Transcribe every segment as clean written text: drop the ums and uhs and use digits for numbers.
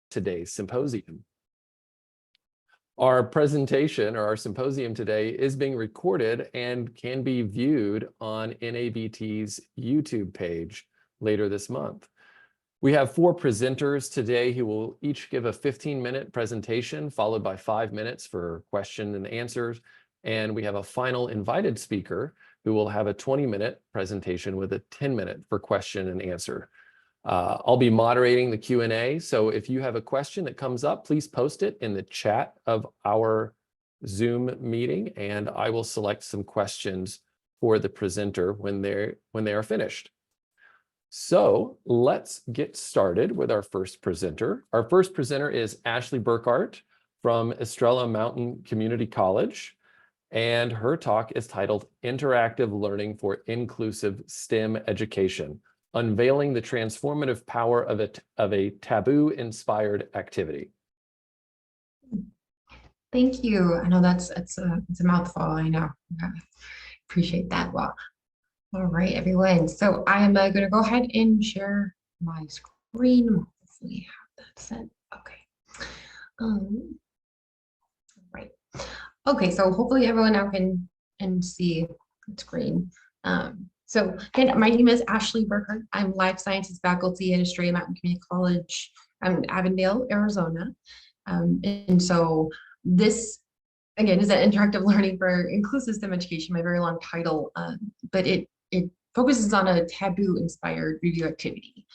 today's symposium. Our presentation or our symposium today is being recorded and can be viewed on NABT's YouTube page later this month. We have 4 presenters today who will each give a 15-minute presentation followed by 5 minutes for question and answers. And we have a final invited speaker who will have a 20-minute presentation with a 10-minute for question and answer. I'll be moderating the Q&A, so if you have a question that comes up, please post it in the chat of our Zoom meeting, and I will select some questions for the presenter when they are finished. So let's get started with our first presenter. Our first presenter is Ashley Burkhart from Estrella Mountain Community College, and her talk is titled Interactive Learning for Inclusive STEM Education, Unveiling the Transformative Power of a Taboo-Inspired Activity. Thank you. I know it's a mouthful, I know. Appreciate that. Well, all right, everyone. So I am going to go ahead and share my screen. Hopefully have that set. Okay. Right. Okay, so hopefully everyone now can see the screen. So again, my name is Ashley Burkhart. I'm life sciences faculty at Estrella Mountain Community College in Avondale, Arizona. And so this, again, is an interactive learning for inclusive STEM education, my very long title, but it focuses on a taboo-inspired review activity.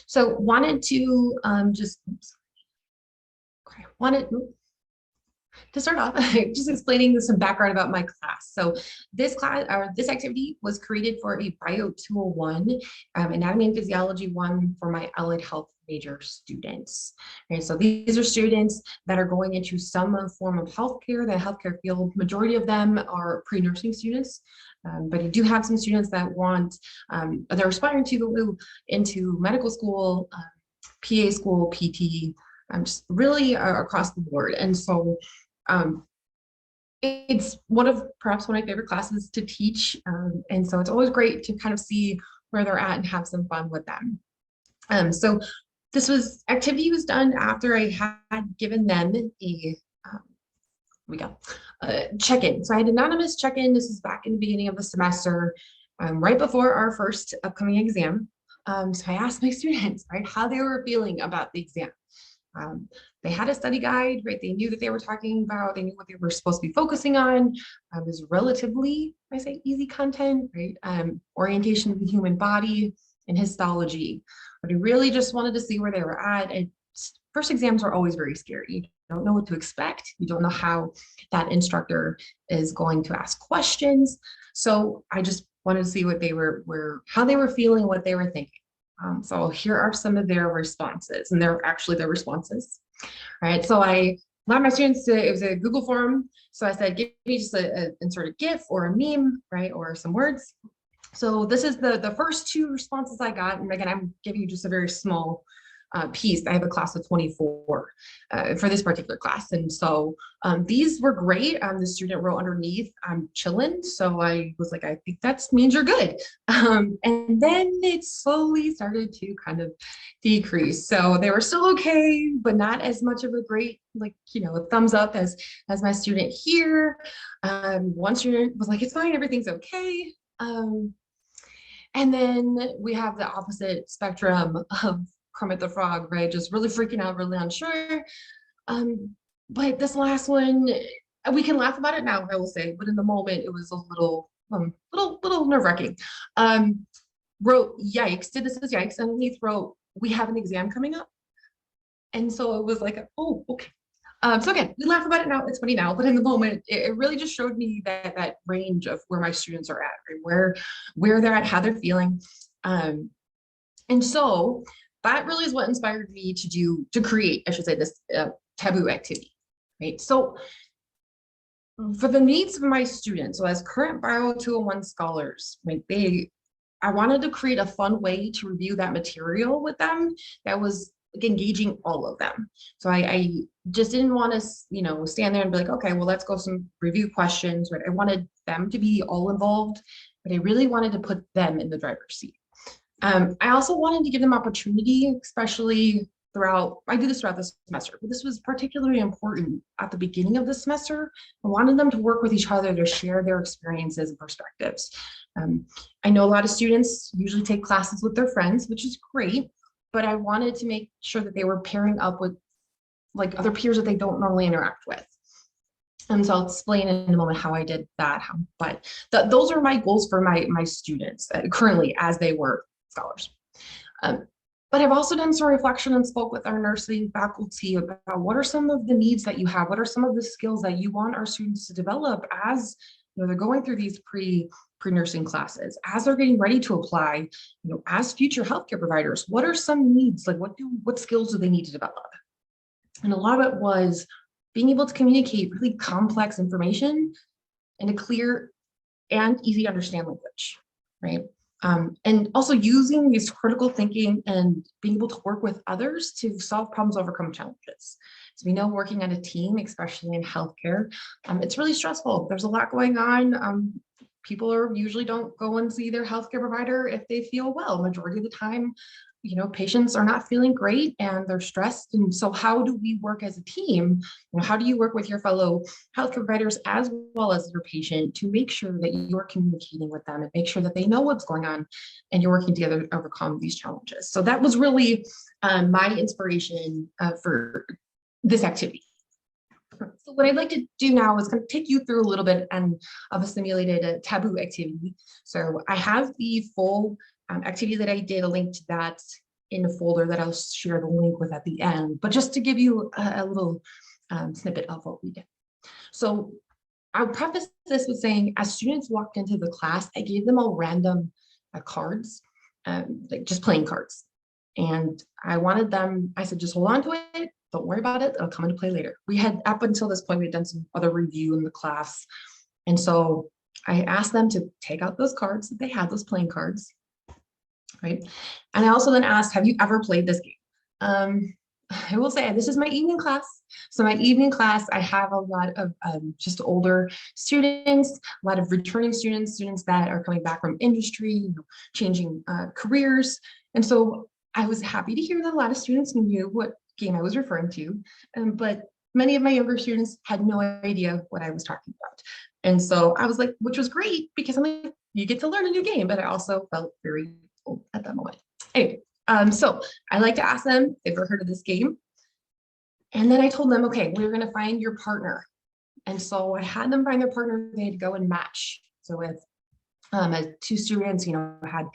So wanted to to start off, just explaining some background about my class. So this class, or this activity, was created for a Bio 201, Anatomy and Physiology 1 for my allied health major students. And so these are students that are going into some form of healthcare, the healthcare field. Majority of them are pre-nursing students, but I do have some students that want, they're aspiring to go into medical school, PA school, PT, just really across the board. And so it's perhaps one of my favorite classes to teach. And so it's always great to kind of see where they're at and have some fun with them. So this activity was done after I had given them a check-in. So I had anonymous check-in. This is back in the beginning of the semester, right before our first upcoming exam. So I asked my students, right, how they were feeling about the exam. They had a study guide, right? They knew that they were talking about, they knew what they were supposed to be focusing on. It was relatively, I say, easy content, right? Orientation of the human body and histology. But I really just wanted to see where they were at. And first exams are always very scary. You don't know what to expect. You don't know how that instructor is going to ask questions. So I just wanted to see what they how they were feeling, what they were thinking. So here are some of their responses, and they're actually their responses. All right, so I allowed my students to, it was a Google form. So I said, give me just insert a GIF or a meme, right, or some words. So this is the first 2 responses I got. And again, I'm giving you just a very small piece. I have a class of 24 for this particular class. And so these were great. The student wrote underneath, I'm chilling. So I was like, I think that means you're good. And then it slowly started to kind of decrease. So they were still okay, but not as much of a great, like, a thumbs up as my student here. One student was like, it's fine, everything's okay. And then we have the opposite spectrum of Kermit the Frog, right? Just really freaking out, really unsure. But this last one, we can laugh about it now, I will say, but in the moment it was a little nerve-wracking. Wrote yikes, did this as yikes, and underneath wrote, we have an exam coming up. And so it was like, oh, okay. So again, we laugh about it now, it's funny now, but in the moment, it really just showed me that range of where my students are at, right? Where they're at, how they're feeling. And so that really is what inspired me to create, I should say, this taboo activity, right? So for the needs of my students, so as current Bio 201 scholars, right, I wanted to create a fun way to review that material with them that was engaging all of them. So I just didn't want to, stand there and be like, okay, well, let's go some review questions, right? I wanted them to be all involved, but I really wanted to put them in the driver's seat. I also wanted to give them opportunity, especially I do this throughout the semester, but this was particularly important at the beginning of the semester. I wanted them to work with each other to share their experiences and perspectives. I know a lot of students usually take classes with their friends, which is great, but I wanted to make sure that they were pairing up with like other peers that they don't normally interact with. And so I'll explain in a moment how I did that. But those are my goals for my students currently as they were scholars. But I've also done some reflection and spoke with our nursing faculty about what are some of the needs that you have, what are some of the skills that you want our students to develop as they're going through these pre-nursing classes, as they're getting ready to apply, as future healthcare providers. What are some needs? Like what skills do they need to develop? And a lot of it was being able to communicate really complex information in a clear and easy to understand language, right? And also using this critical thinking and being able to work with others to solve problems, overcome challenges. So we know working on a team, especially in healthcare, it's really stressful. There's a lot going on. People usually don't go and see their healthcare provider if they feel well. Majority of the time, patients are not feeling great and they're stressed. And so how do we work as a team? How do you work with your fellow healthcare providers as well as your patient to make sure that you're communicating with them and make sure that they know what's going on and you're working together to overcome these challenges? So that was really my inspiration for this activity. So what I'd like to do now is kind of take you through a little bit of a simulated taboo activity. So I have the full activity that I did, a link to that in a folder that I'll share the link with at the end, but just to give you a little snippet of what we did. So I'll preface this with saying, as students walked into the class, I gave them all random cards, like just playing cards. And I said, just hold on to it. Don't worry about it. It'll come into play later. We had, up until this point, we had done some other review in the class. And so I asked them to take out those cards that they had, those playing cards, right? And I also then asked, have you ever played this game? I will say this is my evening class. So my evening class, I have a lot of just older students, a lot of returning students that are coming back from industry, changing careers. And so I was happy to hear that a lot of students knew what game I was referring to, but many of my younger students had no idea what I was talking about. And so I was like, which was great because I'm like, you get to learn a new game, but I also felt very old at that moment. Anyway, so I like to ask them if they've ever heard of this game. And then I told them, okay, we're going to find your partner. And so I had them find their partner. They had to go and match. So with two students, had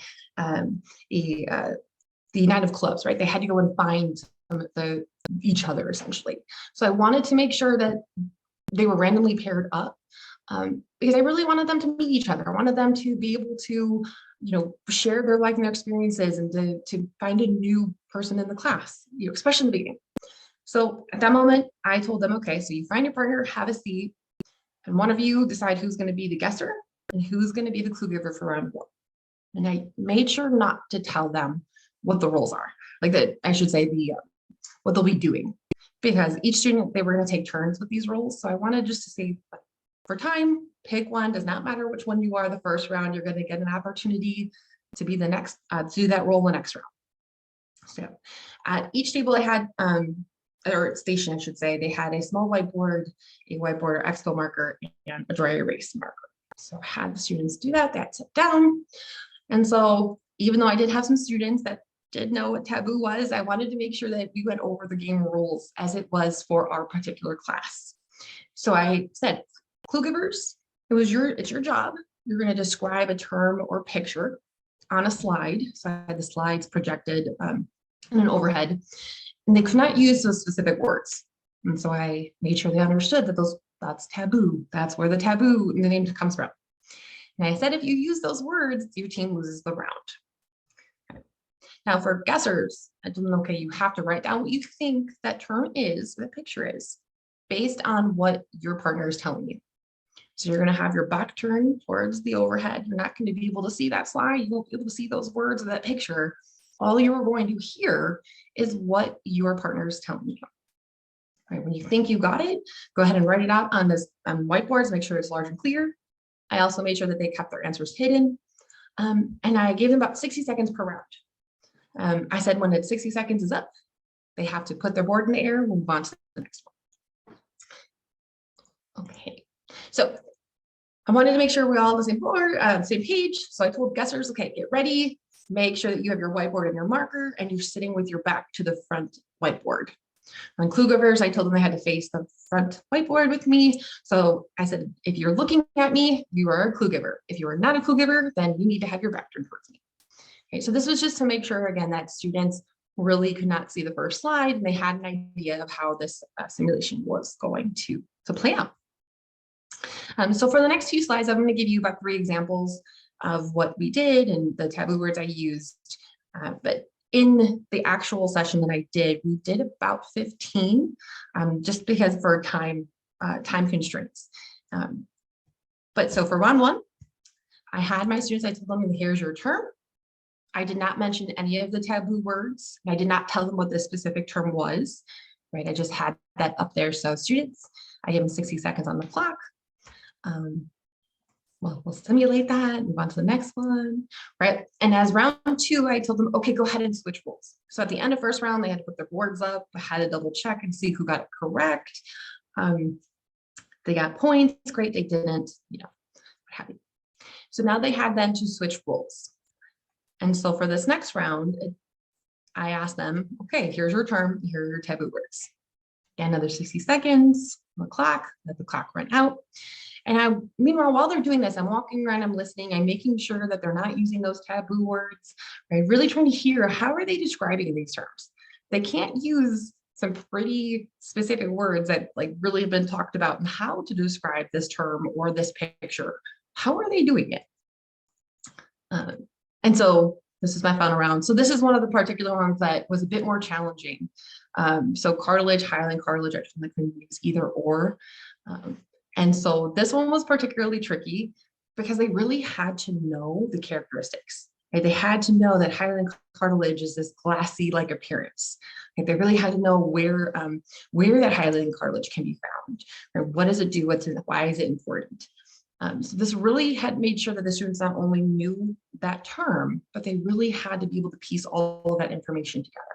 the Nine of Clubs, right? They had to go and find each other essentially. So I wanted to make sure that they were randomly paired up because I really wanted them to meet each other. I wanted them to be able to, share their life and their experiences and to find a new person in the class, especially in the beginning. So at that moment, I told them, okay, so you find your partner, have a seat, and one of you decide who's going to be the guesser and who's going to be the clue giver for round one. And I made sure not to tell them what the roles are, like that, I should say what they'll be doing, because each student, they were going to take turns with these roles. So I wanted just to say, for time, pick one. Does not matter which one you are the first round. You're going to get an opportunity to be the next, to do that role the next round. So at each table I had, or station, I should say, they had a small whiteboard, a whiteboard or expo marker, and a dry erase marker. So I had the students do that. They had to sit down. And so even though I did have some students that did know what taboo was, I wanted to make sure that we went over the game rules as it was for our particular class. So I said, clue givers, it's your job. You're going to describe a term or picture on a slide. So I had the slides projected in an overhead, and they could not use those specific words. And so I made sure they understood that that's taboo. That's where the taboo in the name comes from. And I said, if you use those words, your team loses the round. Okay. Now for guessers, I told them, okay, you have to write down what you think that term is, what picture is, based on what your partner is telling you. So you're going to have your back turned towards the overhead. You're not going to be able to see that slide. You won't be able to see those words or that picture. All you are going to hear is what your partner is telling you. All right, when you think you got it, go ahead and write it out on whiteboards, make sure it's large and clear. I also made sure that they kept their answers hidden. And I gave them about 60 seconds per round. I said, when it's 60 seconds is up, they have to put their board in the air. We'll move on to the next one. Okay, so I wanted to make sure we're all on the same board, same page. So I told guessers, okay, get ready. Make sure that you have your whiteboard and your marker and you're sitting with your back to the front whiteboard. On clue givers, I told them they had to face the front whiteboard with me. So I said, if you're looking at me, you are a clue giver. If you are not a clue giver, then you need to have your back turned towards me. Okay, so this was just to make sure, again, that students really could not see the first slide and they had an idea of how this simulation was going to play out. So for the next few slides, I'm going to give you about 3 examples of what we did and the taboo words I used. But in the actual session that I did, we did about 15, just because for time constraints. But so for round 1, I had my students, I told them, here's your term. I did not mention any of the taboo words. I did not tell them what the specific term was, right? I just had that up there. So students, I gave them 60 seconds on the clock. Well, we'll simulate that, move on to the next one, right? And as round 2, I told them, okay, go ahead and switch roles. So at the end of first round, they had to put their boards up. I had to double check and see who got it correct. They got points, great. They didn't, what have you. So now they had then to switch roles. And so for this next round, I asked them, okay, here's your term, here are your taboo words. Again, another 60 seconds on the clock, let the clock run out. And meanwhile, while they're doing this, I'm walking around, I'm listening, I'm making sure that they're not using those taboo words, right? Really trying to hear, how are they describing these terms? They can't use some pretty specific words that like really have been talked about and how to describe this term or this picture. How are they doing it? And so this is my final round. So this is one of the particular ones that was a bit more challenging. So cartilage, hyaline cartilage, I told them they couldn't use either or. And so this one was particularly tricky because they really had to know the characteristics. Right? They had to know that hyaline cartilage is this glassy-like appearance. Right? They really had to know where that hyaline cartilage can be found. Right? What does it do? Why is it important? So this really had made sure that the students not only knew that term, but they really had to be able to piece all of that information together.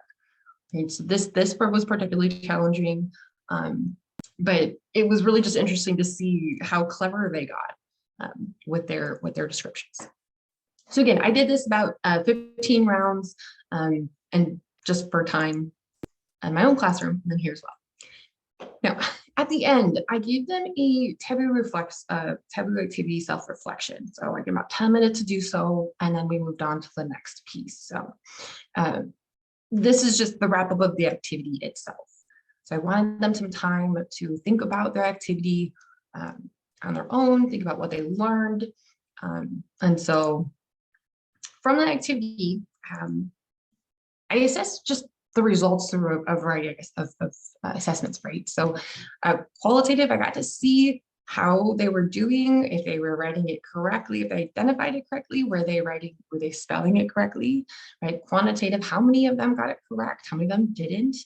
Right? So this part was particularly challenging. But it was really just interesting to see how clever they got with their descriptions. So again, I did this about 15 rounds and just for time in my own classroom, and then here as well. Now, at the end, I gave them a taboo activity self-reflection. So I gave about 10 minutes to do so, and then we moved on to the next piece. So this is just the wrap up of the activity itself. So I wanted them some time to think about their activity on their own, think about what they learned. And so from that activity, I assessed just the results through a variety of assessments, right? So qualitative, I got to see how they were doing, if they were writing it correctly, if they identified it correctly, were they spelling it correctly, right? Quantitative, how many of them got it correct, how many of them didn't?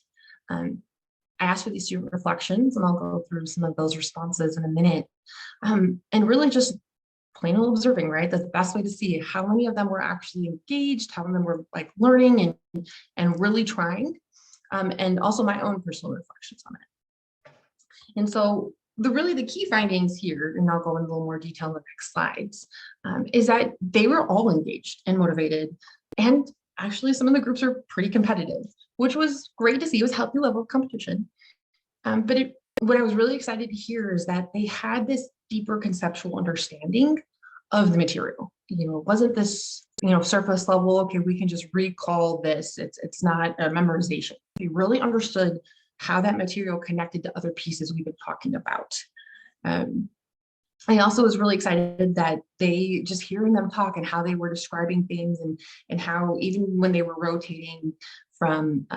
I asked for these student reflections, and I'll go through some of those responses in a minute. And really just plain old observing, right? That's the best way to see how many of them were actually engaged, how many of them were like learning and really trying, and also my own personal reflections on it. And so the key findings here, and I'll go into a little more detail in the next slides, is that they were all engaged and motivated, and actually some of the groups are pretty competitive, which was great to see. It was a healthy level of competition. But what I was really excited to hear is that they had this deeper conceptual understanding of the material. It wasn't this, surface level, okay, we can just recall this. It's not a memorization. They really understood how that material connected to other pieces we've been talking about. I also was really excited that they, just hearing them talk and how they were describing things and how even when they were rotating from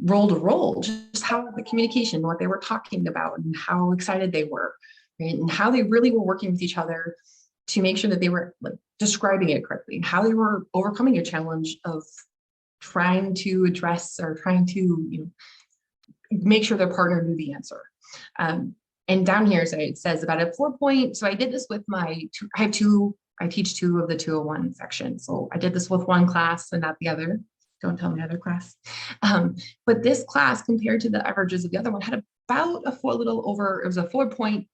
role to role, just how the communication, what they were talking about and how excited they were, right? And how they really were working with each other to make sure that they were describing it correctly, and how they were overcoming a challenge of trying to address or trying to make sure their partner knew the answer. And down here, so it says about a 4-point. So I did this with I teach 2 of the 201 section. So I did this with one class and not the other. Don't tell my other class. But this class, compared to the averages of the other one, had about a little over, it was a 4 point,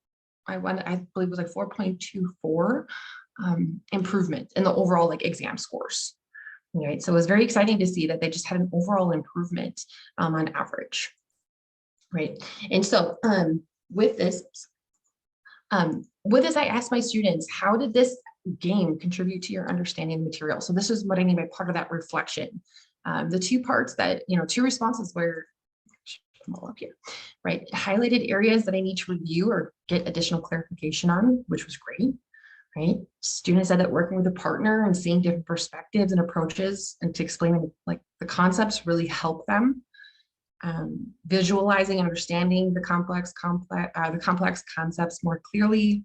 I believe it was like 4.24 improvement in the overall like exam scores. Right. So it was very exciting to see that they just had an overall improvement on average. Right. And so with this, I asked my students, how did this game contribute to your understanding of material? So this is what I mean by part of that reflection. The two parts that, two responses were all up here, right? Highlighted areas that I need to review or get additional clarification on, which was great, right? Students said that working with a partner and seeing different perspectives and approaches and to explain like the concepts really help them. Visualizing and understanding the complex concepts more clearly.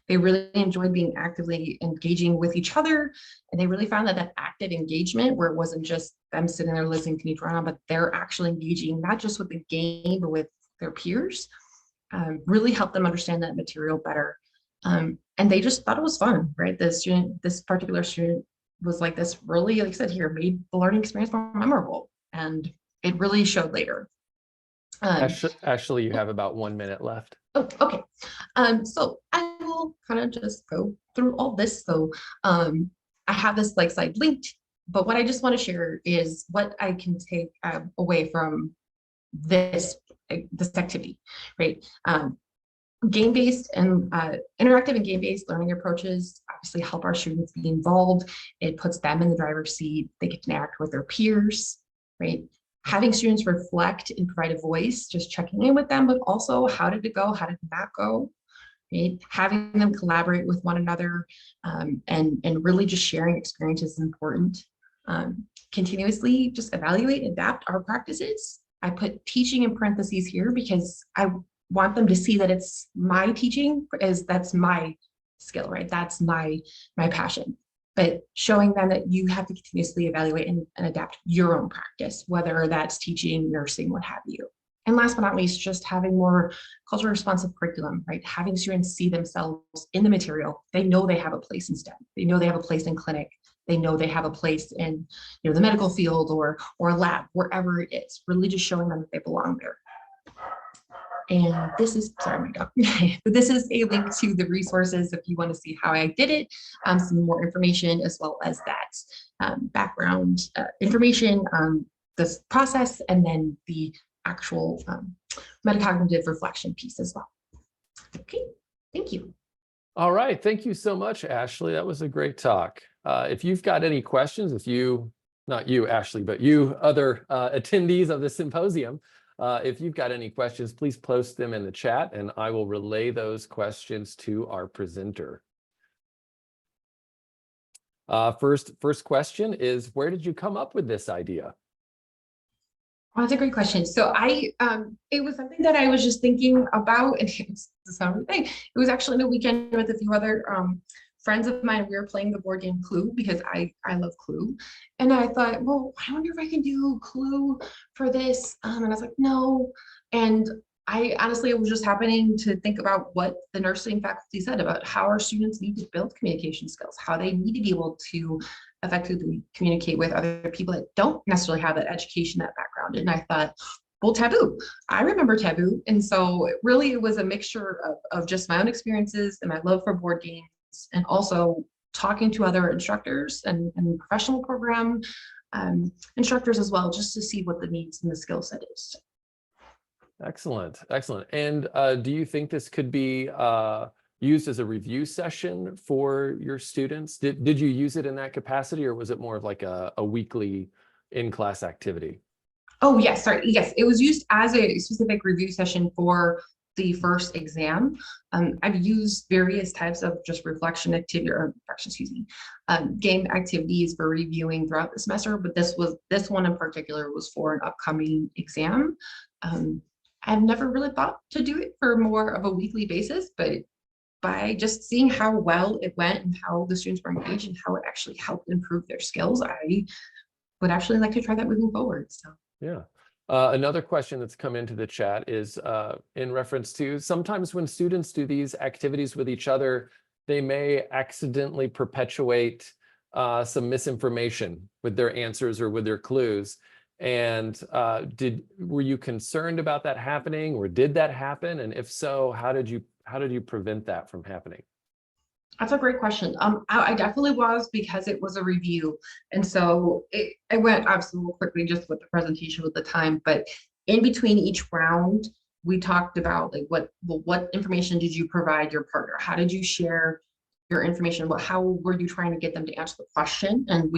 They really enjoyed being actively engaging with each other. And they really found that active engagement, where it wasn't just them sitting there listening to me draw on, but they're actually engaging not just with the game, but with their peers, really helped them understand that material better. And they just thought it was fun, right? This particular student was like this really, like I said here, made the learning experience more memorable. And it really showed later. Ashley, you have about 1 minute left. Oh, okay. So I will kind of just go through all this. So I have this like slide linked, but what I just want to share is what I can take away from this activity, right? Game-based and interactive and game-based learning approaches obviously help our students be involved. It puts them in the driver's seat. They get to interact with their peers, right? Having students reflect and provide a voice, just checking in with them, but also how did it go? How did it not go? Right? Having them collaborate with one another and really just sharing experiences is important. Continuously just evaluate and adapt our practices. I put teaching in parentheses here because I want them to see that it's my teaching, that's my skill, right? That's my passion. But showing them that you have to continuously evaluate and adapt your own practice, whether that's teaching, nursing, what have you. And last but not least, just having more culturally responsive curriculum, right? Having students see themselves in the material. They know they have a place in STEM. They know they have a place in clinic. They know they have a place in the medical field or lab, wherever it is, really just showing them that they belong there. And this is, sorry, my dog. But this is a link to the resources if you want to see how I did it, some more information, as well as that background information on this process, and then the actual metacognitive reflection piece as well. Okay, thank you. All right, thank you so much, Ashley. That was a great talk. If you've got any questions, not you, Ashley, but you other attendees of the symposium, if you've got any questions, please post them in the chat and I will relay those questions to our presenter. First question is, where did you come up with this idea? Oh, that's a great question. So it was something that I was just thinking about, and it's the summer thing. It was actually in a weekend with a few other friends of mine. We were playing the board game Clue because I love Clue. And I thought, well, I wonder if I can do Clue for this. And I was like, no. And I honestly was just happening to think about what the nursing faculty said about how our students need to build communication skills, how they need to be able to effectively communicate with other people that don't necessarily have that education, that background. And I thought, well, Taboo. I remember Taboo. And so really it was a mixture of just my own experiences and my love for board games, and also talking to other instructors and professional program instructors as well, just to see what the needs and the skill set is. Excellent, excellent. And do you think this could be used as a review session for your students? Did you use it in that capacity, or was it more of like a weekly in-class activity? Oh, yes, sorry. Yes, it was used as a specific review session for the first exam. I've used various types of just reflection activity, or excuse me, game activities for reviewing throughout the semester, but this one in particular was for an upcoming exam. I've never really thought to do it for more of a weekly basis, but by just seeing how well it went and how the students were engaged and how it actually helped improve their skills, I would actually like to try that moving forward. So yeah. Another question that's come into the chat is in reference to sometimes when students do these activities with each other, they may accidentally perpetuate some misinformation with their answers or with their clues. And were you concerned about that happening, or did that happen? And if so, how did you prevent that from happening? That's a great question. I definitely was, because it was a review. And so I went absolutely quickly just with the presentation with the time, but in between each round, we talked about like what information did you provide your partner? How did you share your information? How were you trying to get them to answer the question? And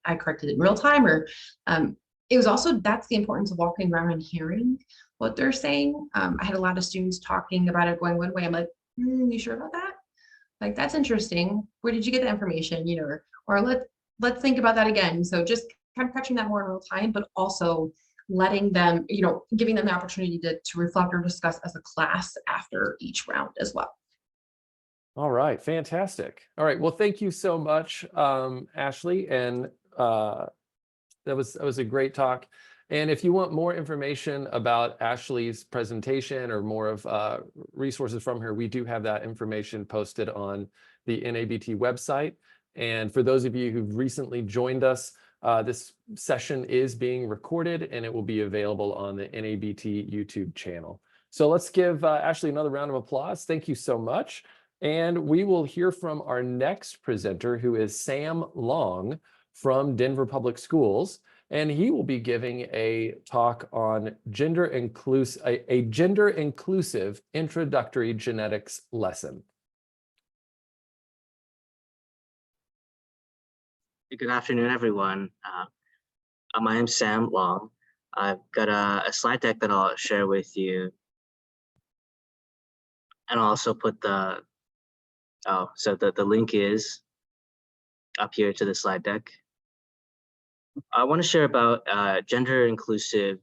I corrected in real time, or it was also, that's the importance of walking around and hearing what they're saying. I had a lot of students talking about it going one way. I'm like, you sure about that? Like, that's interesting. Where did you get the information? You know, or let's think about that again. So just kind of catching that more in real time, but also letting them, giving them the opportunity to reflect or discuss as a class after each round as well. All right, fantastic. All right, well, thank you so much, Ashley, and that was a great talk. And if you want more information about Ashley's presentation or more of resources from her, we do have that information posted on the NABT website. And for those of you who've recently joined us, this session is being recorded and it will be available on the NABT YouTube channel. So let's give Ashley another round of applause. Thank you so much. And we will hear from our next presenter, who is Sam Long from Denver Public Schools. And he will be giving a talk on a gender inclusive introductory genetics lesson. Good afternoon, everyone. My name's Sam Long. I've got a slide deck that I'll share with you. And I'll also put the link is up here to the slide deck. I want to share about gender inclusive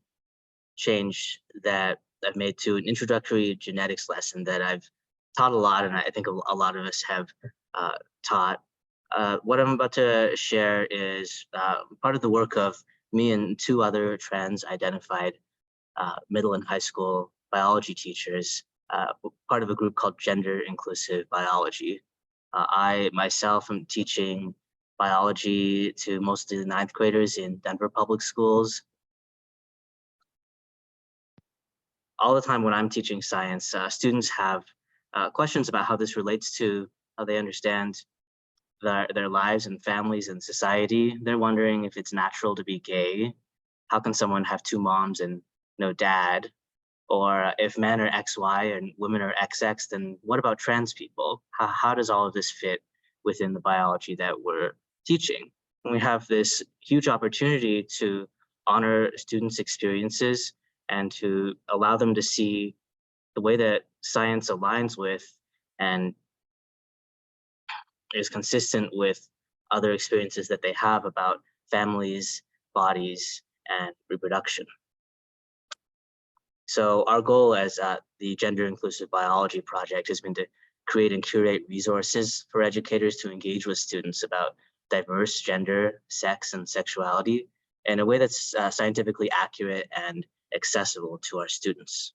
change that I've made to an introductory genetics lesson that I've taught a lot, and I think a lot of us have taught. What I'm about to share is part of the work of me and two other trans-identified middle and high school biology teachers, part of a group called Gender Inclusive Biology. I myself am teaching biology to mostly the 9th graders in Denver Public Schools. All the time when I'm teaching science, students have questions about how this relates to how they understand their lives and families and society. They're wondering if it's natural to be gay. How can someone have two moms and no dad? Or if men are XY and women are XX, then what about trans people? How does all of this fit within the biology that we're teaching? And we have this huge opportunity to honor students' experiences and to allow them to see the way that science aligns with and is consistent with other experiences that they have about families, bodies, and reproduction. So our goal as the Gender Inclusive Biology Project has been to create and curate resources for educators to engage with students about diverse gender, sex, and sexuality in a way that's scientifically accurate and accessible to our students.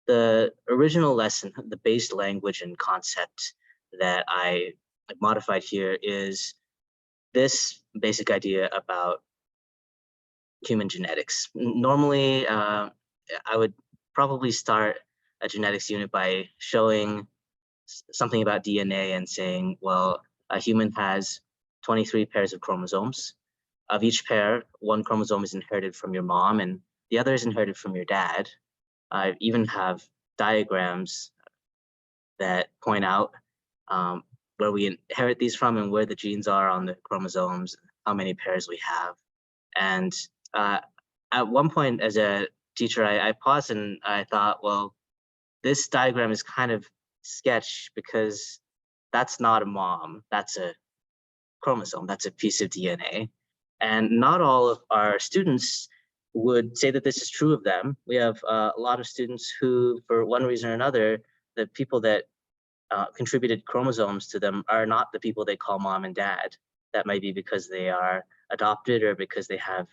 The original lesson, the base language and concept that I modified here is this basic idea about human genetics. Normally, I would probably start a genetics unit by showing something about DNA and saying, well, a human has 23 pairs of chromosomes. Of each pair, one chromosome is inherited from your mom and the other is inherited from your dad. I even have diagrams that point out where we inherit these from and where the genes are on the chromosomes, how many pairs we have. And at one point as a teacher, I paused and I thought, well, this diagram is kind of sketch because that's not a mom, that's a chromosome, that's a piece of DNA. And not all of our students would say that this is true of them. We have a lot of students who, for one reason or another, the people that contributed chromosomes to them are not the people they call mom and dad. That might be because they are adopted or because they have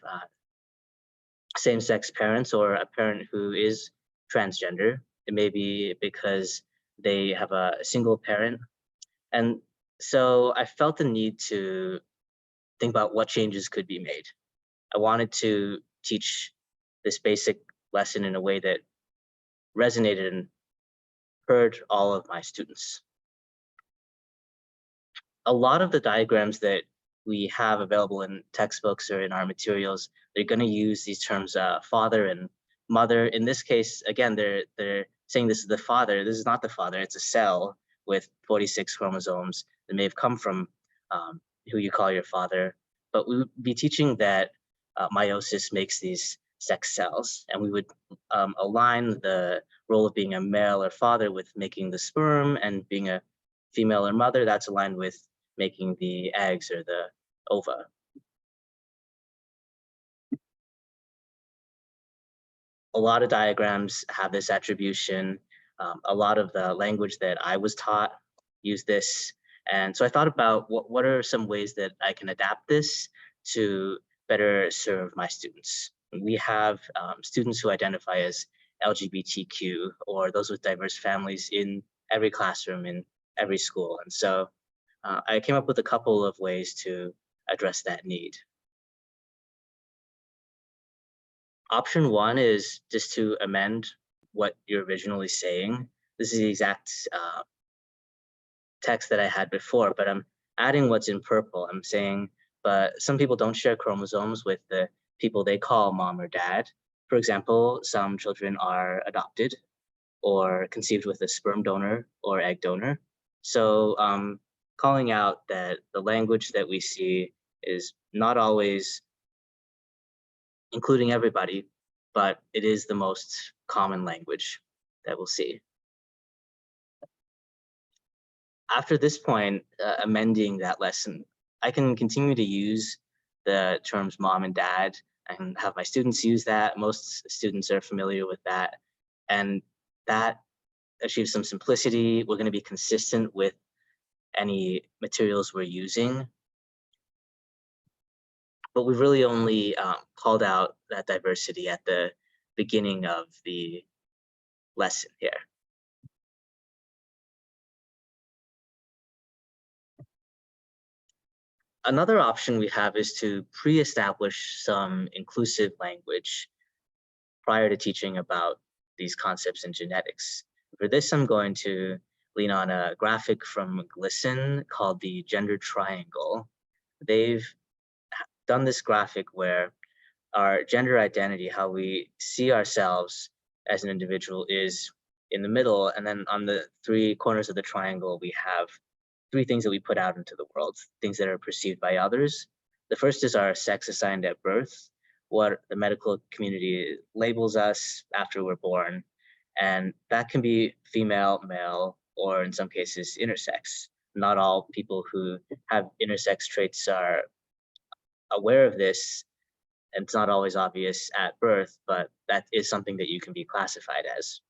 same-sex parents or a parent who is transgender. It may be because they have a single parent And so I felt the need to think about what changes could be made. I wanted to teach this basic lesson in a way that resonated and heard all of my students. A lot of the diagrams that we have available in textbooks or in our materials, they're going to use these terms father and mother. In this case, again, they're saying this is the father. This is not the father. It's a cell with 46 chromosomes that may have come from who you call your father. But we would be teaching that meiosis makes these sex cells, and we would align the role of being a male or father with making the sperm, and being a female or mother, that's aligned with making the eggs or the ova. A lot of diagrams have this attribution. A lot of the language that I was taught use this. And so I thought about what are some ways that I can adapt this to better serve my students. We have students who identify as LGBTQ or those with diverse families in every classroom, in every school. And so I came up with a couple of ways to address that need. Option one is just to amend what you're originally saying. This is the exact text that I had before, but I'm adding what's in purple. I'm saying, but some people don't share chromosomes with the people they call mom or dad. For example, some children are adopted or conceived with a sperm donor or egg donor. So calling out that the language that we see is not always including everybody, but it is the most common language that we'll see. After this point, amending that lesson, I can continue to use the terms mom and dad and have my students use that. Most students are familiar with that. And that achieves some simplicity. We're going to be consistent with any materials we're using. But we've really only called out that diversity at the beginning of the lesson here. Another option we have is to pre-establish some inclusive language prior to teaching about these concepts in genetics. For this, I'm going to lean on a graphic from GLSEN called the gender triangle. They've done this graphic where our gender identity, how we see ourselves as an individual, is in the middle, and then on the three corners of the triangle, we have three things that we put out into the world, things that are perceived by others. The first is our sex assigned at birth, what the medical community labels us after we're born. And that can be female, male, or in some cases, intersex. Not all people who have intersex traits are aware of this, and it's not always obvious at birth, but that is something that you can be classified as.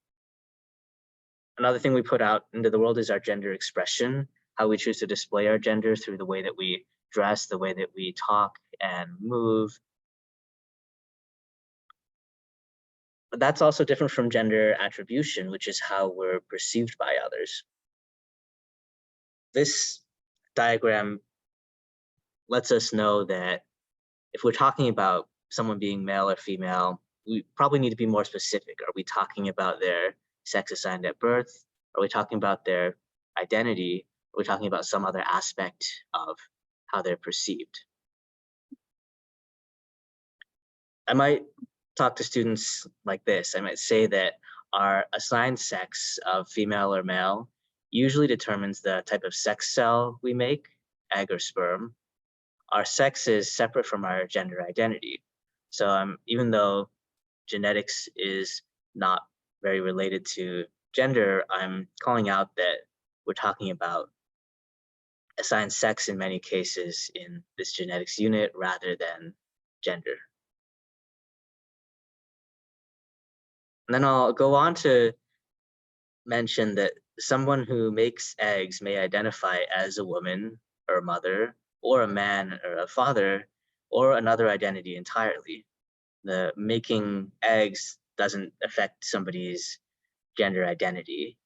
Another thing we put out into the world is our gender expression, how we choose to display our gender through the way that we dress, the way that we talk and move. But that's also different from gender attribution, which is how we're perceived by others. This diagram lets us know that if we're talking about someone being male or female, we probably need to be more specific. Are we talking about their sex assigned at birth? Are we talking about their identity? Are we talking about some other aspect of how they're perceived? I might talk to students like this. I might say that our assigned sex of female or male usually determines the type of sex cell we make, egg or sperm. Our sex is separate from our gender identity. So even though genetics is not very related to gender, I'm calling out that we're talking about assigned sex in many cases in this genetics unit rather than gender. And then I'll go on to mention that someone who makes eggs may identify as a woman or a mother or a man or a father or another identity entirely. The making eggs doesn't affect somebody's gender identity.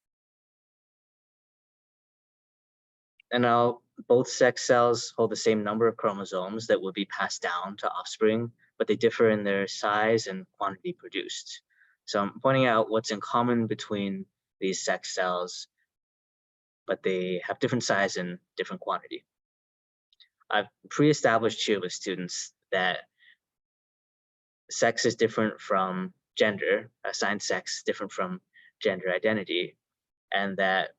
And now both sex cells hold the same number of chromosomes that will be passed down to offspring, but they differ in their size and quantity produced. So I'm pointing out what's in common between these sex cells, but they have different size and different quantity. I've pre-established here with students that sex is different from gender, assigned sex different from gender identity, and that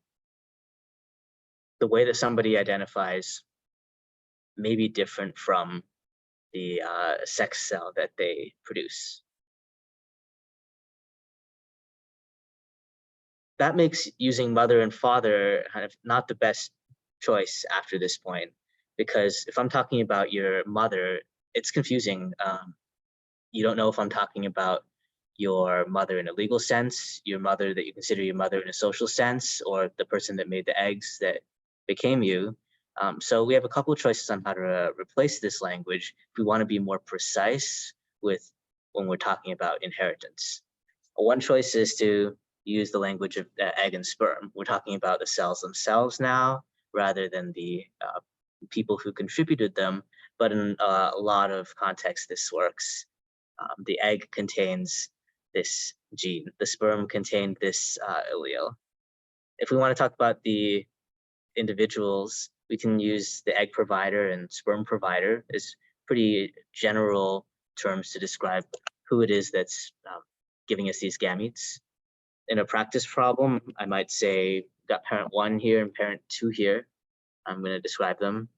the way that somebody identifies may be different from the sex cell that they produce. That makes using mother and father kind of not the best choice after this point, because if I'm talking about your mother, it's confusing. You don't know if I'm talking about your mother in a legal sense, your mother that you consider your mother in a social sense, or the person that made the eggs that became you. So we have a couple of choices on how to replace this language if we want to be more precise with when we're talking about inheritance. One choice is to use the language of egg and sperm. We're talking about the cells themselves now, rather than the people who contributed them. But in a lot of contexts, this works. The egg contains this gene, the sperm contained this allele. If we want to talk about the individuals, we can use the egg provider and sperm provider as pretty general terms to describe who it is that's giving us these gametes. In a practice problem, I might say, got parent 1 here and parent 2 here. I'm going to describe them.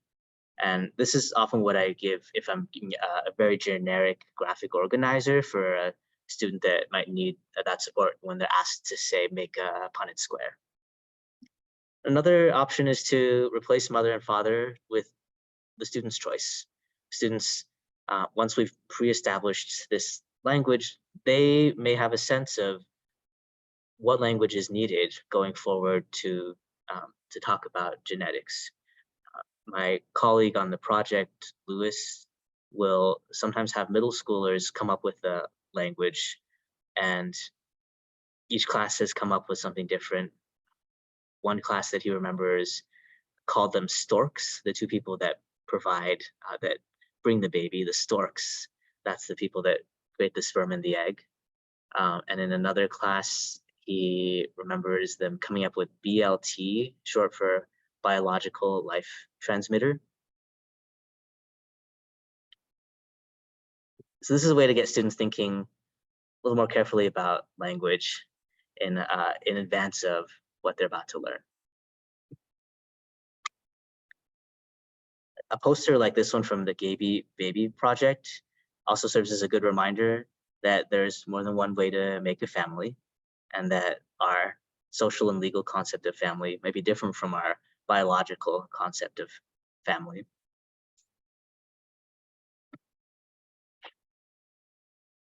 And this is often what I give if I'm giving a very generic graphic organizer for a student that might need that support when they're asked to, say, make a Punnett square. Another option is to replace mother and father with the student's choice. Students, once we've pre-established this language, they may have a sense of what language is needed going forward to talk about genetics. My colleague on the project, Lewis, will sometimes have middle schoolers come up with a language, and each class has come up with something different. One class that he remembers called them storks, the two people that provide, that bring the baby, the storks. That's the people that create the sperm and the egg. And in another class, he remembers them coming up with BLT, short for biological life transmitter. So this is a way to get students thinking a little more carefully about language in advance of what they're about to learn. A poster like this one from the Gaby Baby Project also serves as a good reminder that there's more than one way to make a family, and that our social and legal concept of family may be different from our biological concept of family.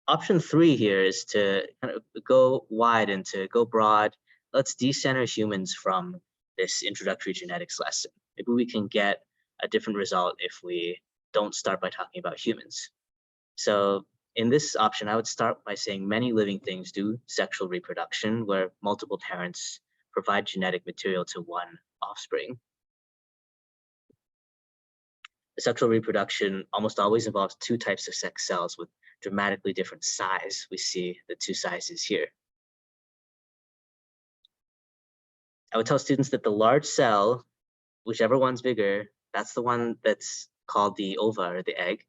Option 3 here is to kind of go wide and to go broad. Let's decenter humans from this introductory genetics lesson. Maybe we can get a different result if we don't start by talking about humans. So in this option, I would start by saying many living things do sexual reproduction, where multiple parents provide genetic material to one offspring. Sexual reproduction almost always involves 2 types of sex cells with dramatically different size. We see the 2 sizes here. I would tell students that the large cell, whichever one's bigger, that's the one that's called the ova or the egg.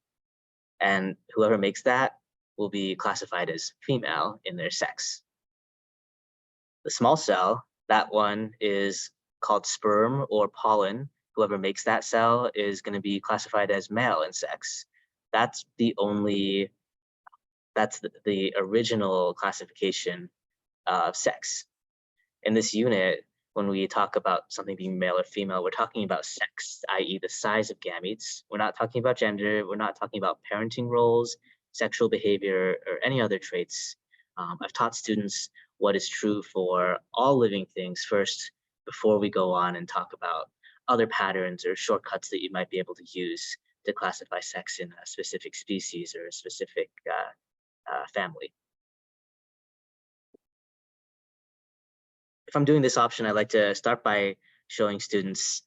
And whoever makes that will be classified as female in their sex. The small cell, that one is called sperm or pollen. Whoever makes that cell is going to be classified as male in sex. That's the original classification of sex. In this unit, when we talk about something being male or female, we're talking about sex, i.e. the size of gametes. We're not talking about gender. We're not talking about parenting roles, sexual behavior, or any other traits. I've taught students what is true for all living things first before we go on and talk about other patterns or shortcuts that you might be able to use to classify sex in a specific species or a specific family. If I'm doing this option, I like to start by showing students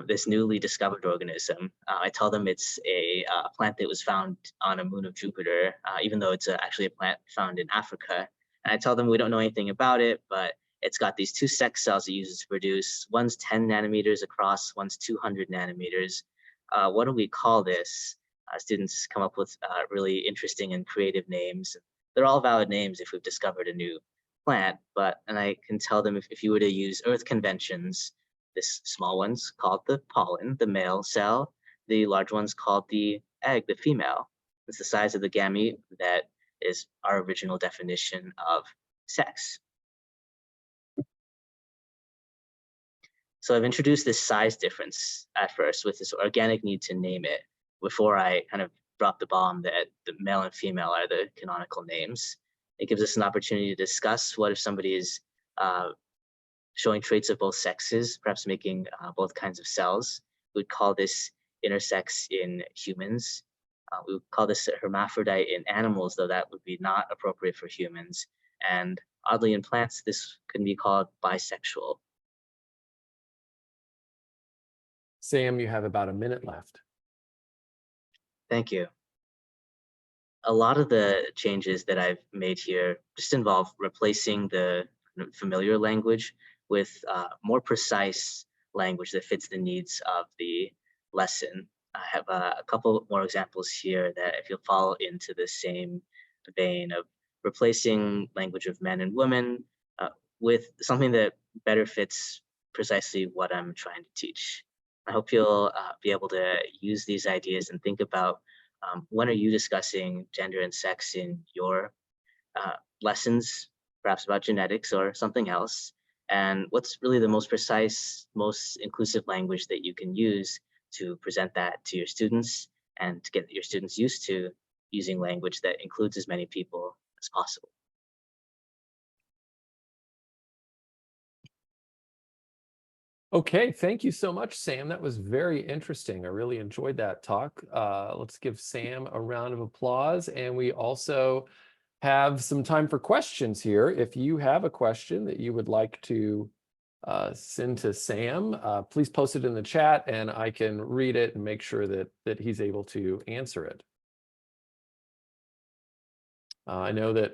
this newly discovered organism. I tell them it's a plant that was found on a moon of Jupiter, even though it's actually a plant found in Africa. And I tell them we don't know anything about it, but it's got these two sex cells it uses to produce. One's 10 nanometers across, one's 200 nanometers. What do we call this? Students come up with really interesting and creative names. They're all valid names if we've discovered a new plant, and I can tell them if you were to use Earth conventions, this small one's called the pollen, the male cell. The large one's called the egg, the female. It's the size of the gamete that is our original definition of sex. So I've introduced this size difference at first with this organic need to name it before I kind of drop the bomb that the male and female are the canonical names. It gives us an opportunity to discuss what if somebody is showing traits of both sexes, perhaps making both kinds of cells. We would call this intersex in humans. We would call this hermaphrodite in animals, though that would be not appropriate for humans. And oddly, in plants, this can be called bisexual. Sam, you have about a minute left. Thank you. A lot of the changes that I've made here just involve replacing the familiar language with more precise language that fits the needs of the lesson. I have a couple more examples here that if you'll fall into the same vein of replacing language of men and women with something that better fits precisely what I'm trying to teach. I hope you'll be able to use these ideas and think about when are you discussing gender and sex in your lessons, perhaps about genetics or something else, and what's really the most precise, most inclusive language that you can use to present that to your students and to get your students used to using language that includes as many people as possible. Okay, thank you so much, Sam. That was very interesting. I really enjoyed that talk. Let's give Sam a round of applause. And we also have some time for questions here. If you have a question that you would like to send to Sam, please post it in the chat and I can read it and make sure that he's able to answer it. I know that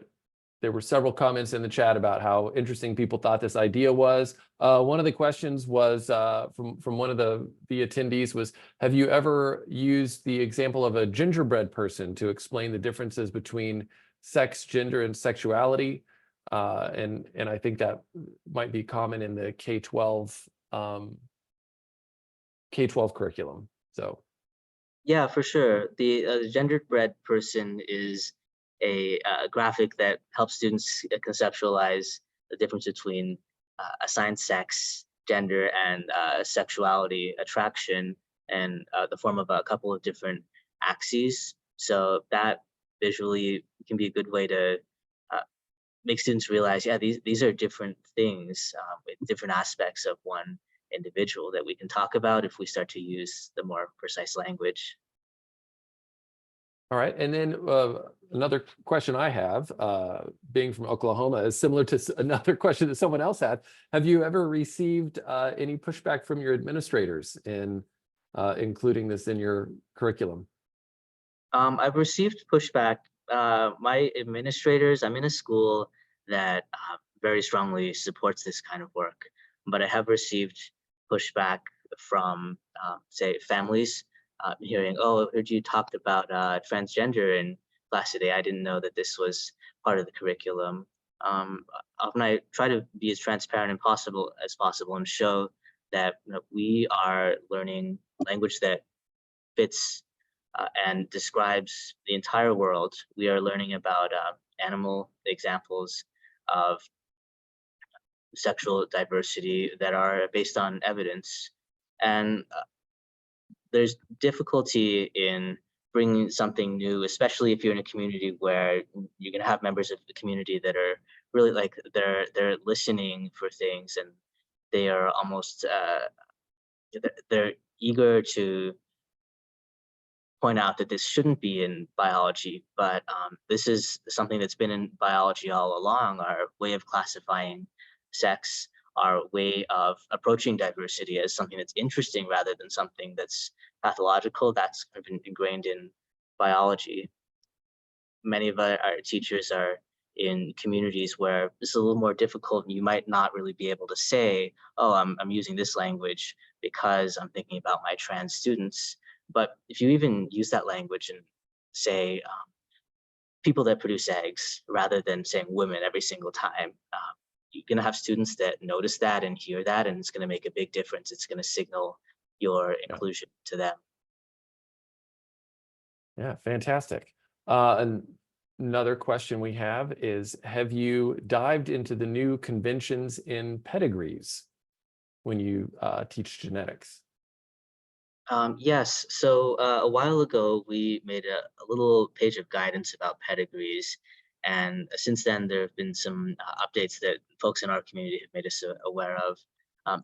there were several comments in the chat about how interesting people thought this idea was. One of the questions was from one of the attendees was, have you ever used the example of a gingerbread person to explain the differences between sex, gender, and sexuality? And I think that might be common in the K-12 curriculum. So. Yeah, for sure. The gendered person is a graphic that helps students conceptualize the difference between assigned sex, gender, and sexuality, attraction, and the form of a couple of different axes. So that visually can be a good way to make students realize, yeah, these are different things with different aspects of one individual that we can talk about if we start to use the more precise language. All right, and then another question I have, being from Oklahoma, is similar to another question that someone else had. Have you ever received any pushback from your administrators in including this in your curriculum? I've received pushback. My administrators, I'm in a school that very strongly supports this kind of work, but I have received pushback from, say, families. Hearing, oh, I heard you talked about transgender in class today. I didn't know that this was part of the curriculum. Often I try to be as transparent as possible and show that we are learning language that fits and describes the entire world. We are learning about animal examples of sexual diversity that are based on evidence. And there's difficulty in bringing something new, especially if you're in a community where you're going to have members of the community that are really like they're listening for things, and they are almost they're eager to point out that this shouldn't be in biology, but this is something that's been in biology all along. Our way of classifying sex, our way of approaching diversity as something that's interesting rather than something that's pathological. That's kind of ingrained in biology. Many of our teachers are in communities where it's a little more difficult, and you might not really be able to say, oh, I'm using this language because I'm thinking about my trans students. But if you even use that language and say people that produce eggs rather than saying women every single time, you're going to have students that notice that and hear that, and it's going to make a big difference. It's going to signal your inclusion to them. Yeah, fantastic. And another question we have is, have you dived into the new conventions in pedigrees when you teach genetics? Yes, so a while ago, we made a little page of guidance about pedigrees. And since then, there have been some updates that folks in our community have made us aware of.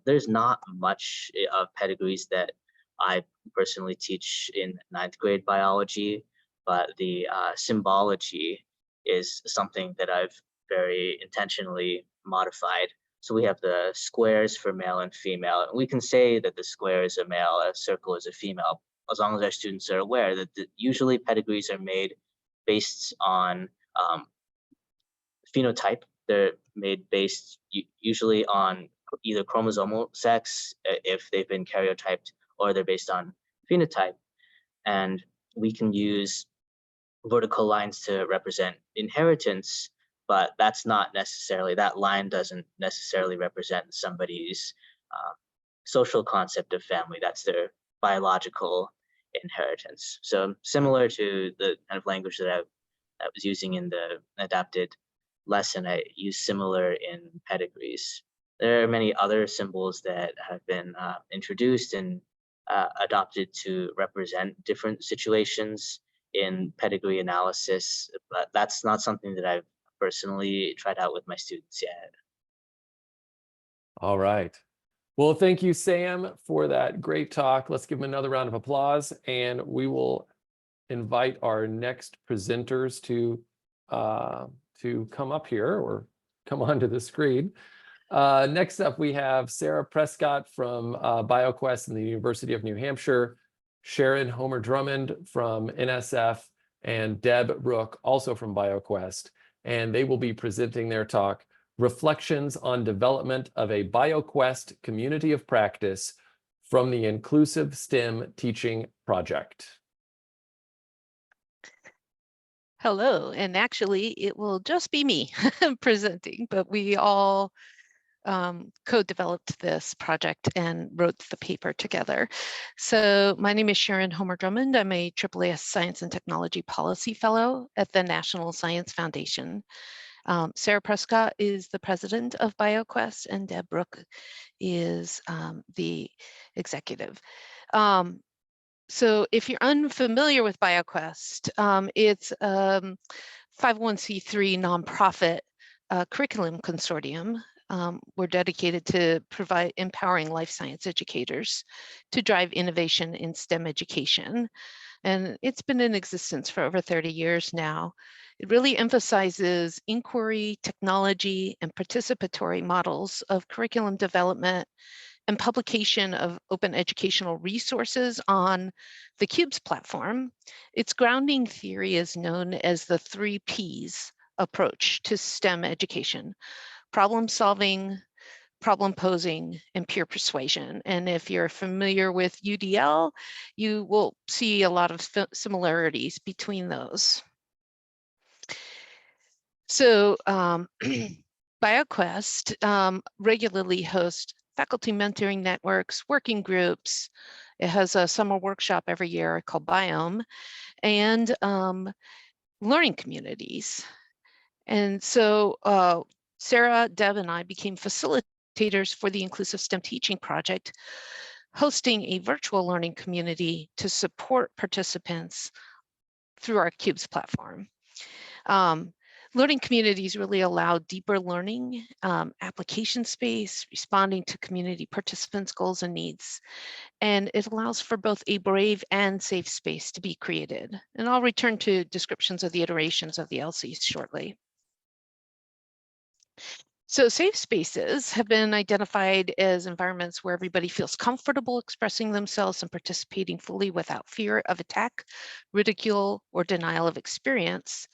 There's not much of pedigrees that I personally teach in ninth grade biology, but the symbology is something that I've very intentionally modified. So we have the squares for male and female. And we can say that the square is a male, a circle is a female, as long as our students are aware that usually pedigrees are made based on phenotype. They're made based usually on either chromosomal sex, if they've been karyotyped, or they're based on phenotype. And we can use vertical lines to represent inheritance, but that's not necessarily, that line doesn't necessarily represent somebody's social concept of family. That's their biological inheritance. So similar to the kind of language that I was using in the adapted lesson, I use similar in pedigrees. There are many other symbols that have been introduced and adopted to represent different situations in pedigree analysis, but that's not something that I've personally tried out with my students yet. All right. Well, thank you, Sam, for that great talk. Let's give him another round of applause, and we will invite our next presenters to come up here or come onto the screen. Next up, we have Sarah Prescott from BioQuest and the University of New Hampshire, Sharon Homer Drummond from NSF, and Deb Rook, also from BioQuest. And they will be presenting their talk, Reflections on Development of a BioQuest Community of Practice from the Inclusive STEM Teaching Project. Hello, and actually it will just be me presenting, but we all co-developed this project and wrote the paper together. So my name is Sharon Homer Drummond. I'm a AAAS Science and Technology Policy Fellow at the National Science Foundation. Sarah Prescott is the president of BioQuest, and Deb Rook is the executive. So if you're unfamiliar with BioQuest, it's a 501c3 nonprofit curriculum consortium. We're dedicated to provide empowering life science educators to drive innovation in STEM education. And it's been in existence for over 30 years now. It really emphasizes inquiry, technology, and participatory models of curriculum development and publication of open educational resources on the CUBES platform. Its grounding theory is known as the 3 Ps approach to STEM education: problem solving, problem posing, and peer persuasion. And if you're familiar with UDL, you will see a lot of similarities between those. So BioQuest regularly hosts faculty mentoring networks, working groups. It has a summer workshop every year called Biome, and learning communities. And so Sarah, Deb, and I became facilitators for the Inclusive STEM Teaching Project, hosting a virtual learning community to support participants through our CUBES platform. Learning communities really allow deeper learning, application space, responding to community participants' goals and needs. And it allows for both a brave and safe space to be created. And I'll return to descriptions of the iterations of the LCs shortly. So safe spaces have been identified as environments where everybody feels comfortable expressing themselves and participating fully without fear of attack, ridicule, or denial of experience.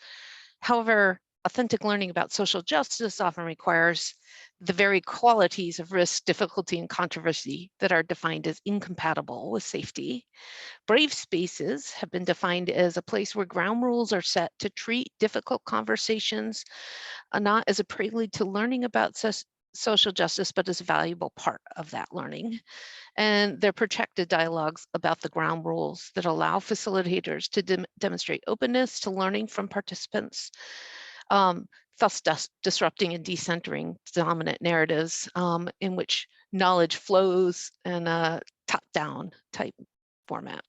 However, authentic learning about social justice often requires the very qualities of risk, difficulty, and controversy that are defined as incompatible with safety. Brave spaces have been defined as a place where ground rules are set to treat difficult conversations not as a prelude to learning about social justice, but as a valuable part of that learning. And they're protected dialogues about the ground rules that allow facilitators to demonstrate openness to learning from participants, thus disrupting and decentering dominant narratives in which knowledge flows in a top-down type format.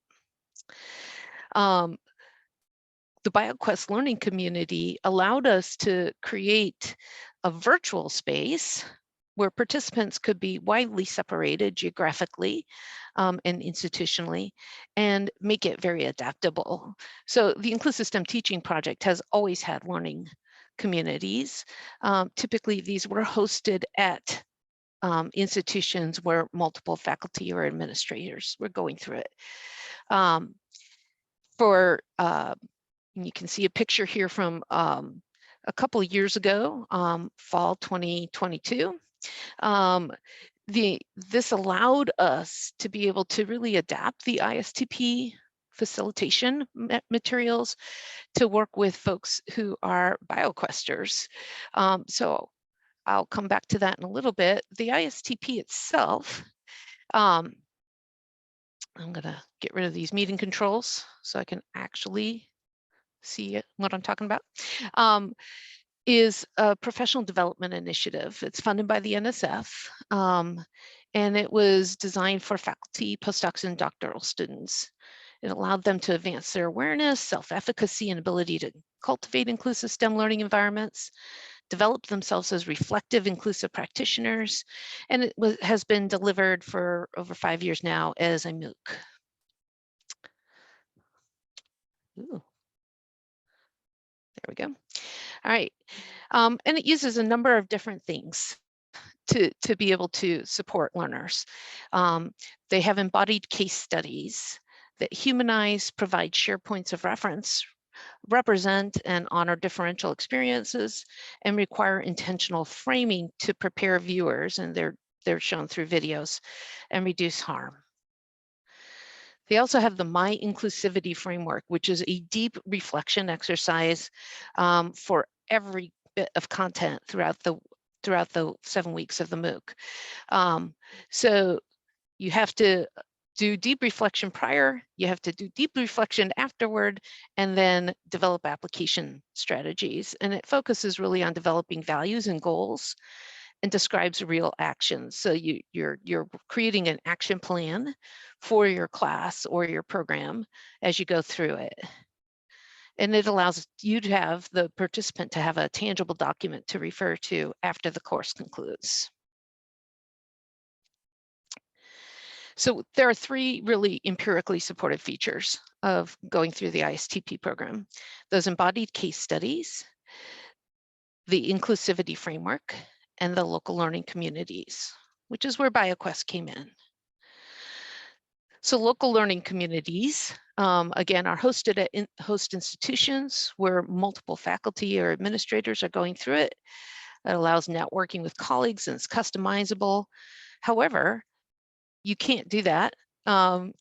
The BioQuest learning community allowed us to create a virtual space where participants could be widely separated geographically and institutionally and make it very adaptable. So the Inclusive STEM Teaching Project has always had learning communities. Typically, these were hosted at institutions where multiple faculty or administrators were going through it. And you can see a picture here from a couple of years ago, fall 2022. This allowed us to be able to really adapt the ISTP facilitation materials to work with folks who are BioQuesters. So I'll come back to that in a little bit. The ISTP itself, I'm gonna get rid of these meeting controls so I can actually see what I'm talking about, is a professional development initiative. It's funded by the NSF, and it was designed for faculty, postdocs, and doctoral students. It allowed them to advance their awareness, self-efficacy, and ability to cultivate inclusive STEM learning environments, develop themselves as reflective, inclusive practitioners, and it has been delivered for over 5 years now as a MOOC. Ooh. There we go. All right. And it uses a number of different things to be able to support learners. They have embodied case studies that humanize, provide shared points of reference, represent and honor differential experiences, and require intentional framing to prepare viewers, and they're shown through videos, and reduce harm. They also have the My Inclusivity framework, which is a deep reflection exercise for every bit of content throughout the 7 weeks of the MOOC. So you have to do deep reflection prior, you have to do deep reflection afterward, and then develop application strategies. And it focuses really on developing values and goals and describes real actions. So you're creating an action plan for your class or your program as you go through it. And it allows you to have the participant to have a tangible document to refer to after the course concludes. So there are 3 really empirically supported features of going through the ISTP program: those embodied case studies, the inclusivity framework, and the local learning communities, which is where BioQuest came in. So local learning communities, again, are hosted at host institutions where multiple faculty or administrators are going through it. It allows networking with colleagues and it's customizable. However, you can't do that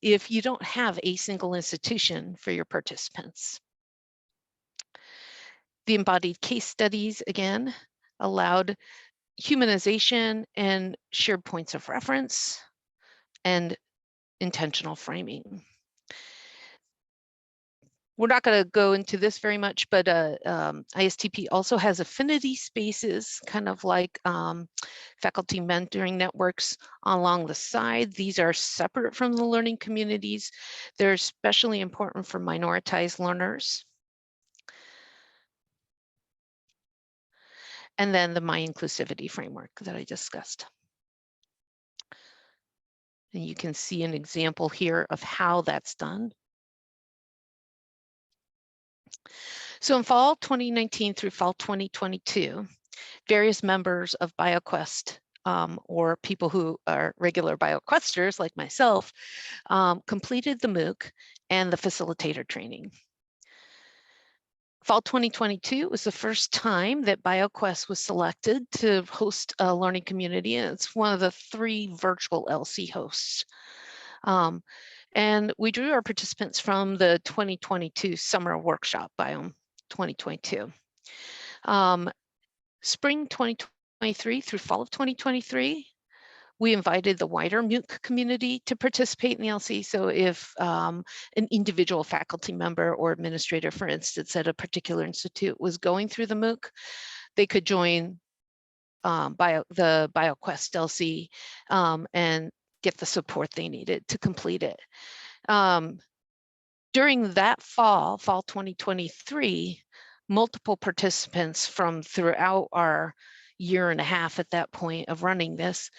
if you don't have a single institution for your participants. The embodied case studies, again, allowed humanization and shared points of reference and intentional framing. We're not going to go into this very much, but ISTP also has affinity spaces, kind of like faculty mentoring networks along the side. These are separate from the learning communities. They're especially important for minoritized learners. And then the My Inclusivity framework that I discussed. And you can see an example here of how that's done. So in fall 2019 through fall 2022, Various members of BioQuest or people who are regular BioQuesters like myself completed the MOOC and the facilitator training. Fall 2022 was the first time that BioQuest was selected to host a learning community, and it's one of the 3 virtual LC hosts. And we drew our participants from the 2022 summer workshop, Biome 2022. Spring 2023 through fall of 2023, we invited the wider MOOC community to participate in the LC. So if an individual faculty member or administrator, for instance, at a particular institute was going through the MOOC, they could join the BioQuest LC and get the support they needed to complete it. During that fall 2023, multiple participants from throughout our year and a half at that point of running this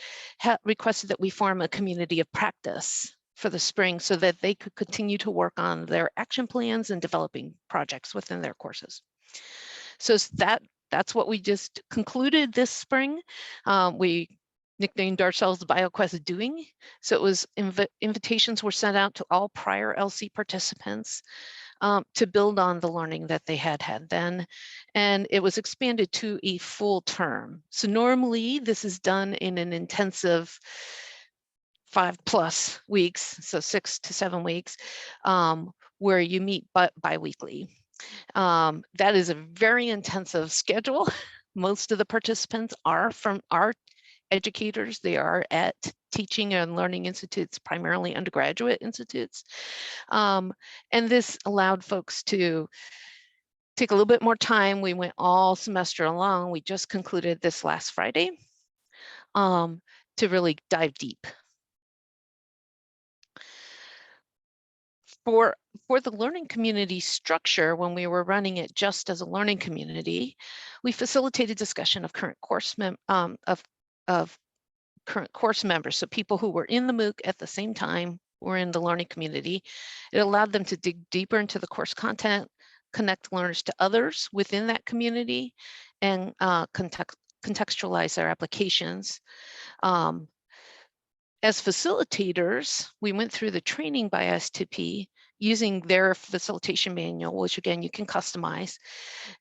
requested that we form a community of practice for the spring so that they could continue to work on their action plans and developing projects within their courses. So that's what we just concluded this spring. We nicknamed ourselves BioQuest Doing. So it was invitations were sent out to all prior LC participants to build on the learning that they had then. And it was expanded to a full term. So normally this is done in an intensive 5+ weeks, so 6 to 7 weeks, where you meet bi-weekly. That is a very intensive schedule. Most of the participants are educators. They are at teaching and learning institutes, primarily undergraduate institutes. And this allowed folks to take a little bit more time. We went all semester long. We just concluded this last Friday to really dive deep. For the learning community structure, when we were running it just as a learning community, we facilitated discussion of current course current course members, so people who were in the MOOC at the same time were in the learning community. It allowed them to dig deeper into the course content, connect learners to others within that community, and contextualize their applications. As facilitators, we went through the training by S2P using their facilitation manual, which again, you can customize.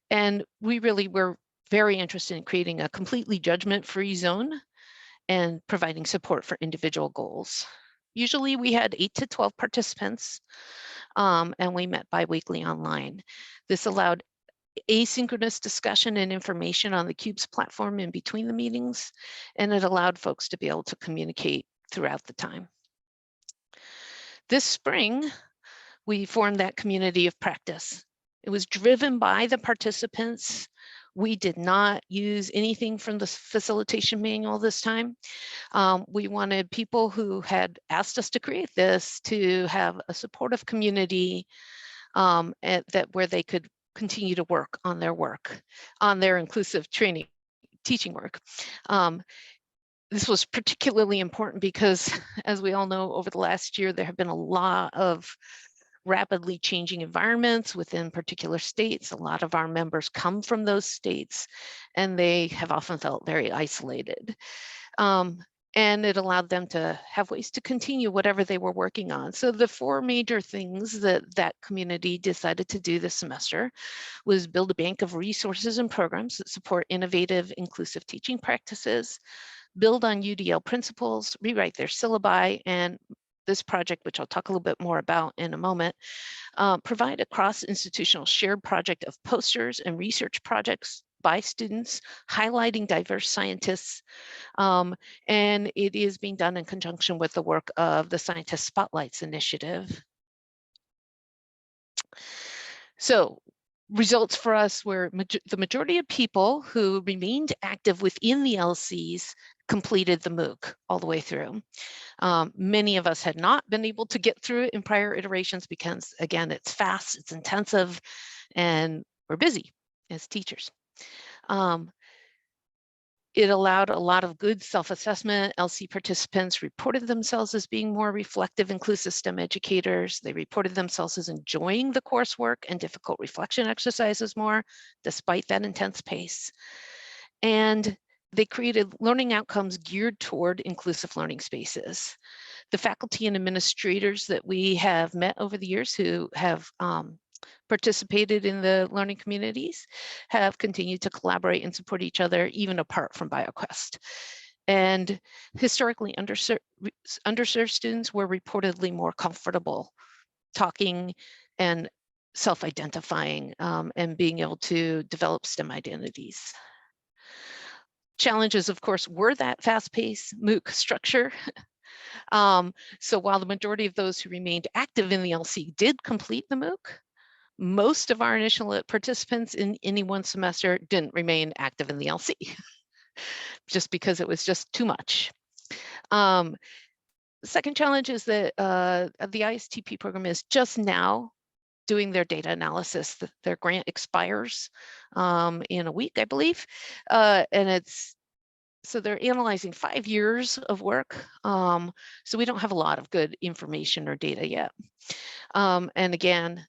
And we really were very interested in creating a completely judgment-free zone and providing support for individual goals. Usually we had 8 to 12 participants and we met bi-weekly online. This allowed asynchronous discussion and information on the CUBES platform in between the meetings, and it allowed folks to be able to communicate throughout the time. This spring, we formed that community of practice. It was driven by the participants. We did not use anything from the facilitation manual this time. We wanted people who had asked us to create this to have a supportive community where they could continue to work on their inclusive teaching work. This was particularly important because, as we all know, over the last year, there have been a lot of rapidly changing environments within particular states. A lot of our members come from those states, and they have often felt very isolated. And it allowed them to have ways to continue whatever they were working on. So the 4 major things that community decided to do this semester was build a bank of resources and programs that support innovative inclusive teaching practices, build on UDL principles, rewrite their syllabi, and this project, which I'll talk a little bit more about in a moment, provide a cross-institutional shared project of posters and research projects by students, highlighting diverse scientists, and it is being done in conjunction with the work of the Scientist Spotlights Initiative. So results for us were the majority of people who remained active within the LCs completed the MOOC all the way through. Many of us had not been able to get through it in prior iterations because, again, it's fast, it's intensive, and we're busy as teachers. It allowed a lot of good self-assessment. LC participants reported themselves as being more reflective, inclusive STEM educators. They reported themselves as enjoying the coursework and difficult reflection exercises more, despite that intense pace. And they created learning outcomes geared toward inclusive learning spaces. The faculty and administrators that we have met over the years who have participated in the learning communities have continued to collaborate and support each other even apart from BioQuest. And historically underserved students were reportedly more comfortable talking and self-identifying and being able to develop STEM identities. Challenges, of course, were that fast-paced MOOC structure. So while the majority of those who remained active in the LC did complete the MOOC, most of our initial participants in any one semester didn't remain active in the LC, just because it was just too much. The second challenge is that the ISTP program is just now doing their data analysis. Their grant expires in a week, I believe, and so they're analyzing 5 years of work. So we don't have a lot of good information or data yet. And again,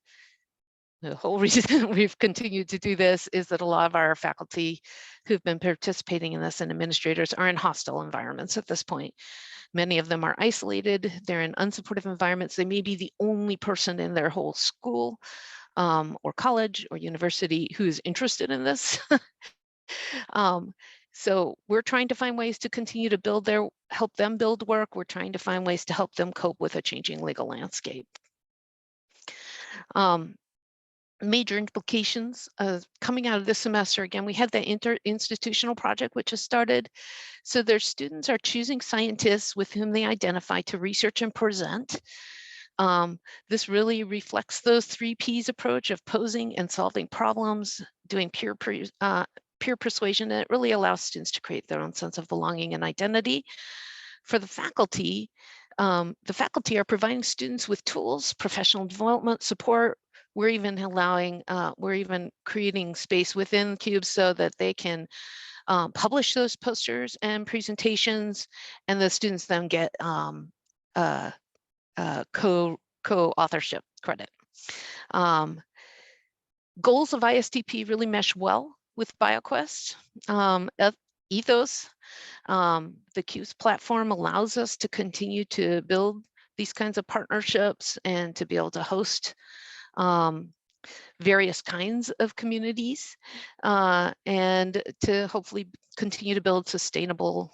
the whole reason we've continued to do this is that a lot of our faculty who've been participating in this and administrators are in hostile environments at this point. Many of them are isolated, they're in unsupportive environments. They may be the only person in their whole school or college or university who's interested in this. So we're trying to find ways to continue to help them build work. We're trying to find ways to help them cope with a changing legal landscape. Major implications coming out of this semester, again, we had the interinstitutional project, which has started. So their students are choosing scientists with whom they identify to research and present. This really reflects those 3 Ps approach of posing and solving problems, doing peer persuasion, and it really allows students to create their own sense of belonging and identity. For the faculty are providing students with tools, professional development support. We're even creating space within CUBE so that they can publish those posters and presentations, and the students then get co-authorship credit. Goals of ISTP really mesh well with BioQuest. Ethos, the CUBE's platform allows us to continue to build these kinds of partnerships and to be able to host various kinds of communities and to hopefully continue to build sustainable,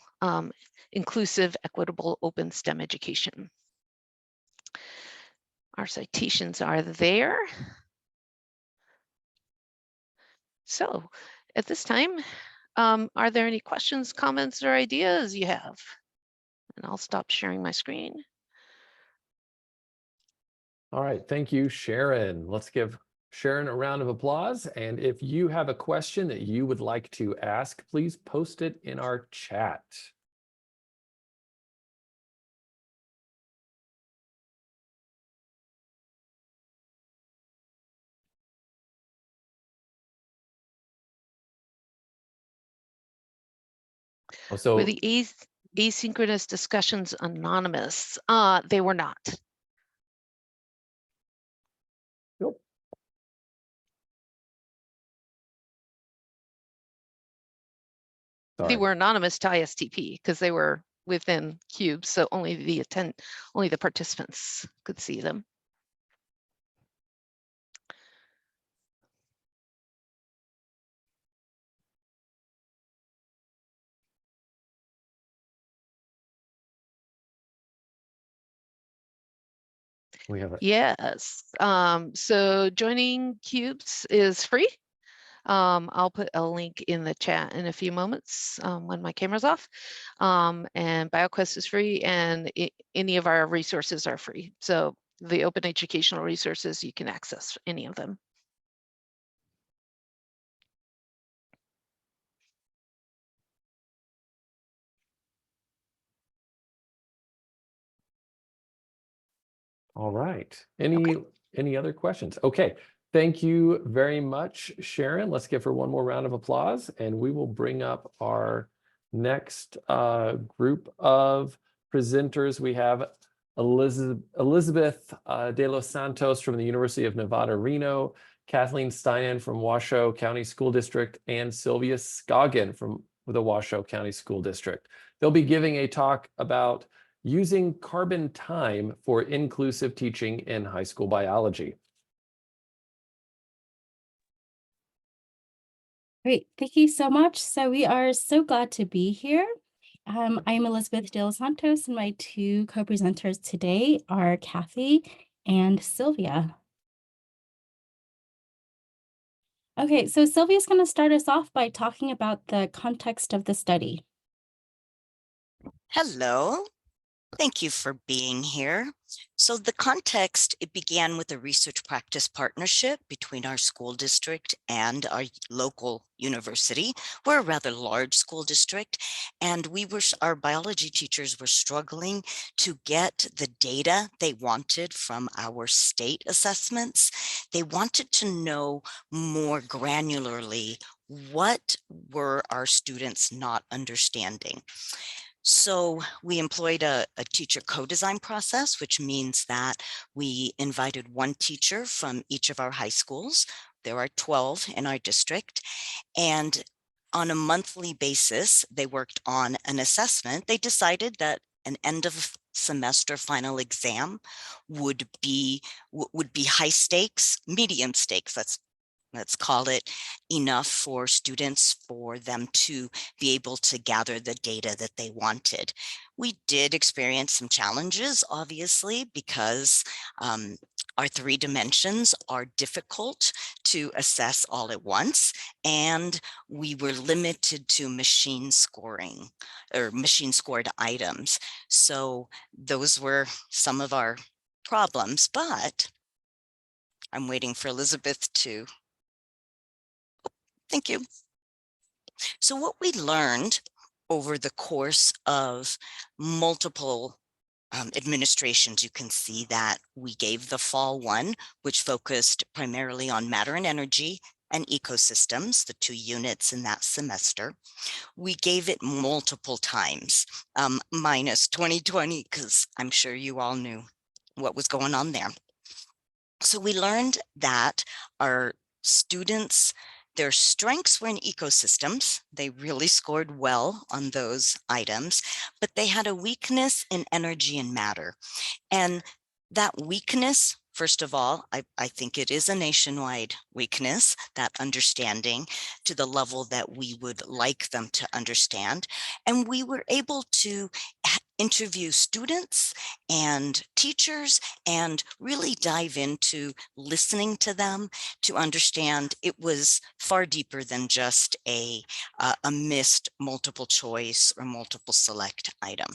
inclusive, equitable, open STEM education. Our citations are there. So at this time, are there any questions, comments, or ideas you have? And I'll stop sharing my screen. All right, thank you, Sharon. Let's give Sharon a round of applause. And if you have a question that you would like to ask, please post it in our chat. Were the asynchronous discussions anonymous? They were not. Nope. They were anonymous to ISTP because they were within CUBE, so only the participants could see them. We have it. Yes. So joining CUBES is free. I'll put a link in the chat in a few moments when my camera's off. And BioQuest is free, and any of our resources are free. So the open educational resources, you can access any of them. All right. Any other questions? Okay. Thank you very much, Sharon. Let's give her one more round of applause, and we will bring up our next group of presenters. We have Elizabeth de los Santos from the University of Nevada, Reno, Kathleen Steinen from Washoe County School District, and Sylvia Scoggin from the Washoe County School District. They'll be giving a talk about using carbon time for inclusive teaching in high school biology. Great, thank you so much. So we are so glad to be here. I'm Elizabeth De Los Santos, and my two co-presenters today are Kathy and Sylvia. Okay, so Sylvia's going to start us off by talking about the context of the study. Hello. Thank you for being here. So the context, it began with a research practice partnership between our school district and our local university. We're a rather large school district, and our biology teachers were struggling to get the data they wanted from our state assessments. They wanted to know more granularly what were our students not understanding. So we employed a teacher co-design process, which means that we invited one teacher from each of our high schools. There are 12 in our district. And on a monthly basis, they worked on an assessment. They decided that an end of semester final exam would be high stakes, medium stakes. Let's call it enough for students for them to be able to gather the data that they wanted. We did experience some challenges, obviously, because our 3 dimensions are difficult to assess all at once, and we were limited to machine scoring or machine scored items. So those were some of our problems, but I'm waiting for Elizabeth to. Thank you. So what we learned over the course of multiple administrations, you can see that we gave the fall one, which focused primarily on matter and energy and ecosystems, the 2 units in that semester. We gave it multiple times, minus 2020, because I'm sure you all knew what was going on there. So we learned that our students, their strengths were in ecosystems. They really scored well on those items, but they had a weakness in energy and matter. And that weakness, first of all, I think it is a nationwide weakness, that understanding to the level that we would like them to understand. And we were able to interview students and teachers and really dive into listening to them to understand it was far deeper than just a missed multiple choice or multiple select item.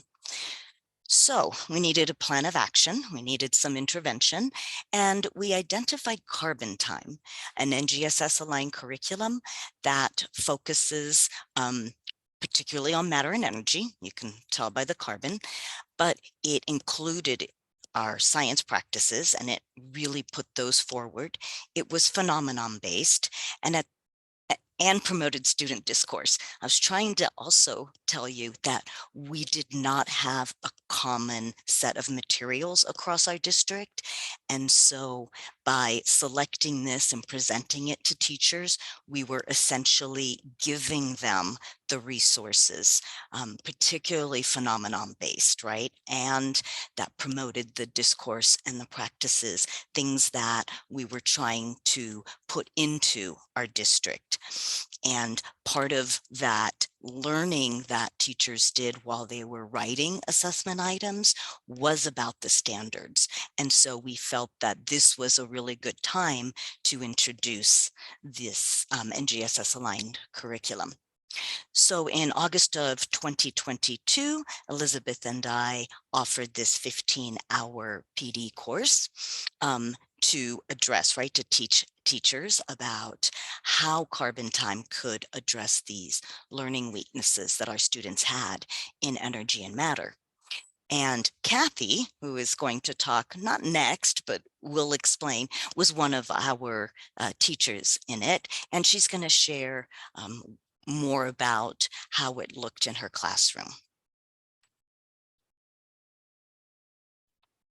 So we needed a plan of action, we needed some intervention, and we identified Carbon Time, an NGSS aligned curriculum that focuses particularly on matter and energy. You can tell by the carbon, but it included our science practices and it really put those forward. It was phenomenon based and promoted student discourse. I was trying to also tell you that we did not have a common set of materials across our district. And so by selecting this and presenting it to teachers, we were essentially giving them the resources, particularly phenomenon-based, right? And that promoted the discourse and the practices, things that we were trying to put into our district. And part of that learning that teachers did while they were writing assessment items was about the standards. And so we felt that this was a really good time to introduce this NGSS aligned curriculum. So in August of 2022, Elizabeth and I offered this 15-hour PD course to address, right, to teach teachers about how Carbon Time could address these learning weaknesses that our students had in energy and matter. And Kathy, who is going to talk not next, but will explain, was one of our teachers in it. And she's going to share more about how it looked in her classroom.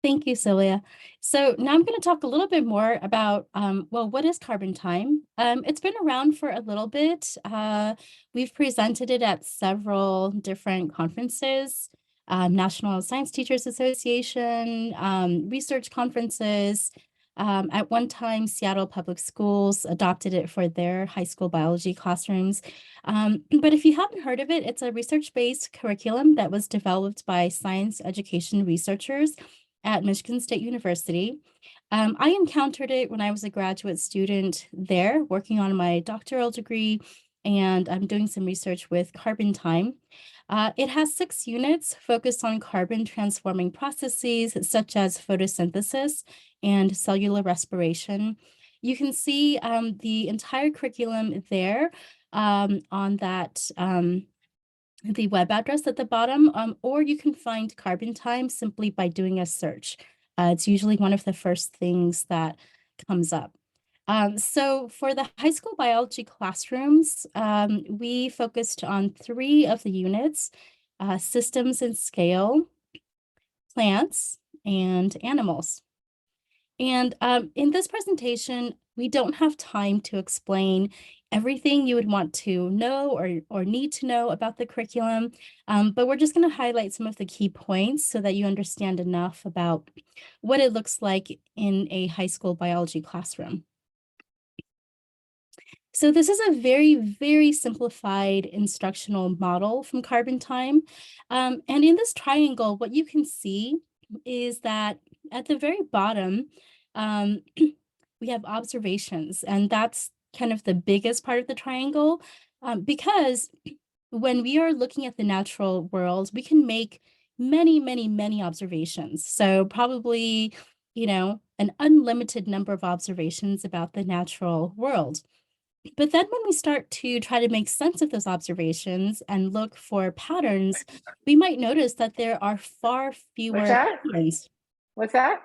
Thank you, Celia. So now I'm going to talk a little bit more about, well, what is carbon time? It's been around for a little bit. We've presented it at several different conferences, National Science Teachers Association, research conferences. At one time, Seattle Public Schools adopted it for their high school biology classrooms. But if you haven't heard of it, it's a research-based curriculum that was developed by science education researchers at Michigan State University. I encountered it when I was a graduate student there, working on my doctoral degree, and I'm doing some research with carbon time. It has 6 units focused on carbon transforming processes such as photosynthesis and cellular respiration. You can see the entire curriculum there on that the web address at the bottom, or you can find carbon time simply by doing a search. It's usually one of the first things that comes up. So for the high school biology classrooms, we focused on 3 of the units, systems and scale, plants, and animals. And in this presentation, we don't have time to explain everything you would want to know or need to know about the curriculum, but we're just going to highlight some of the key points so that you understand enough about what it looks like in a high school biology classroom. So this is a very, very simplified instructional model from Carbon Time. And in this triangle, what you can see is that at the very bottom, we have observations, and that's kind of the biggest part of the triangle, because when we are looking at the natural world, we can make many, many, many observations. So probably, an unlimited number of observations about the natural world. But then when we start to try to make sense of those observations and look for patterns, we might notice that there are far fewer patterns. What's that?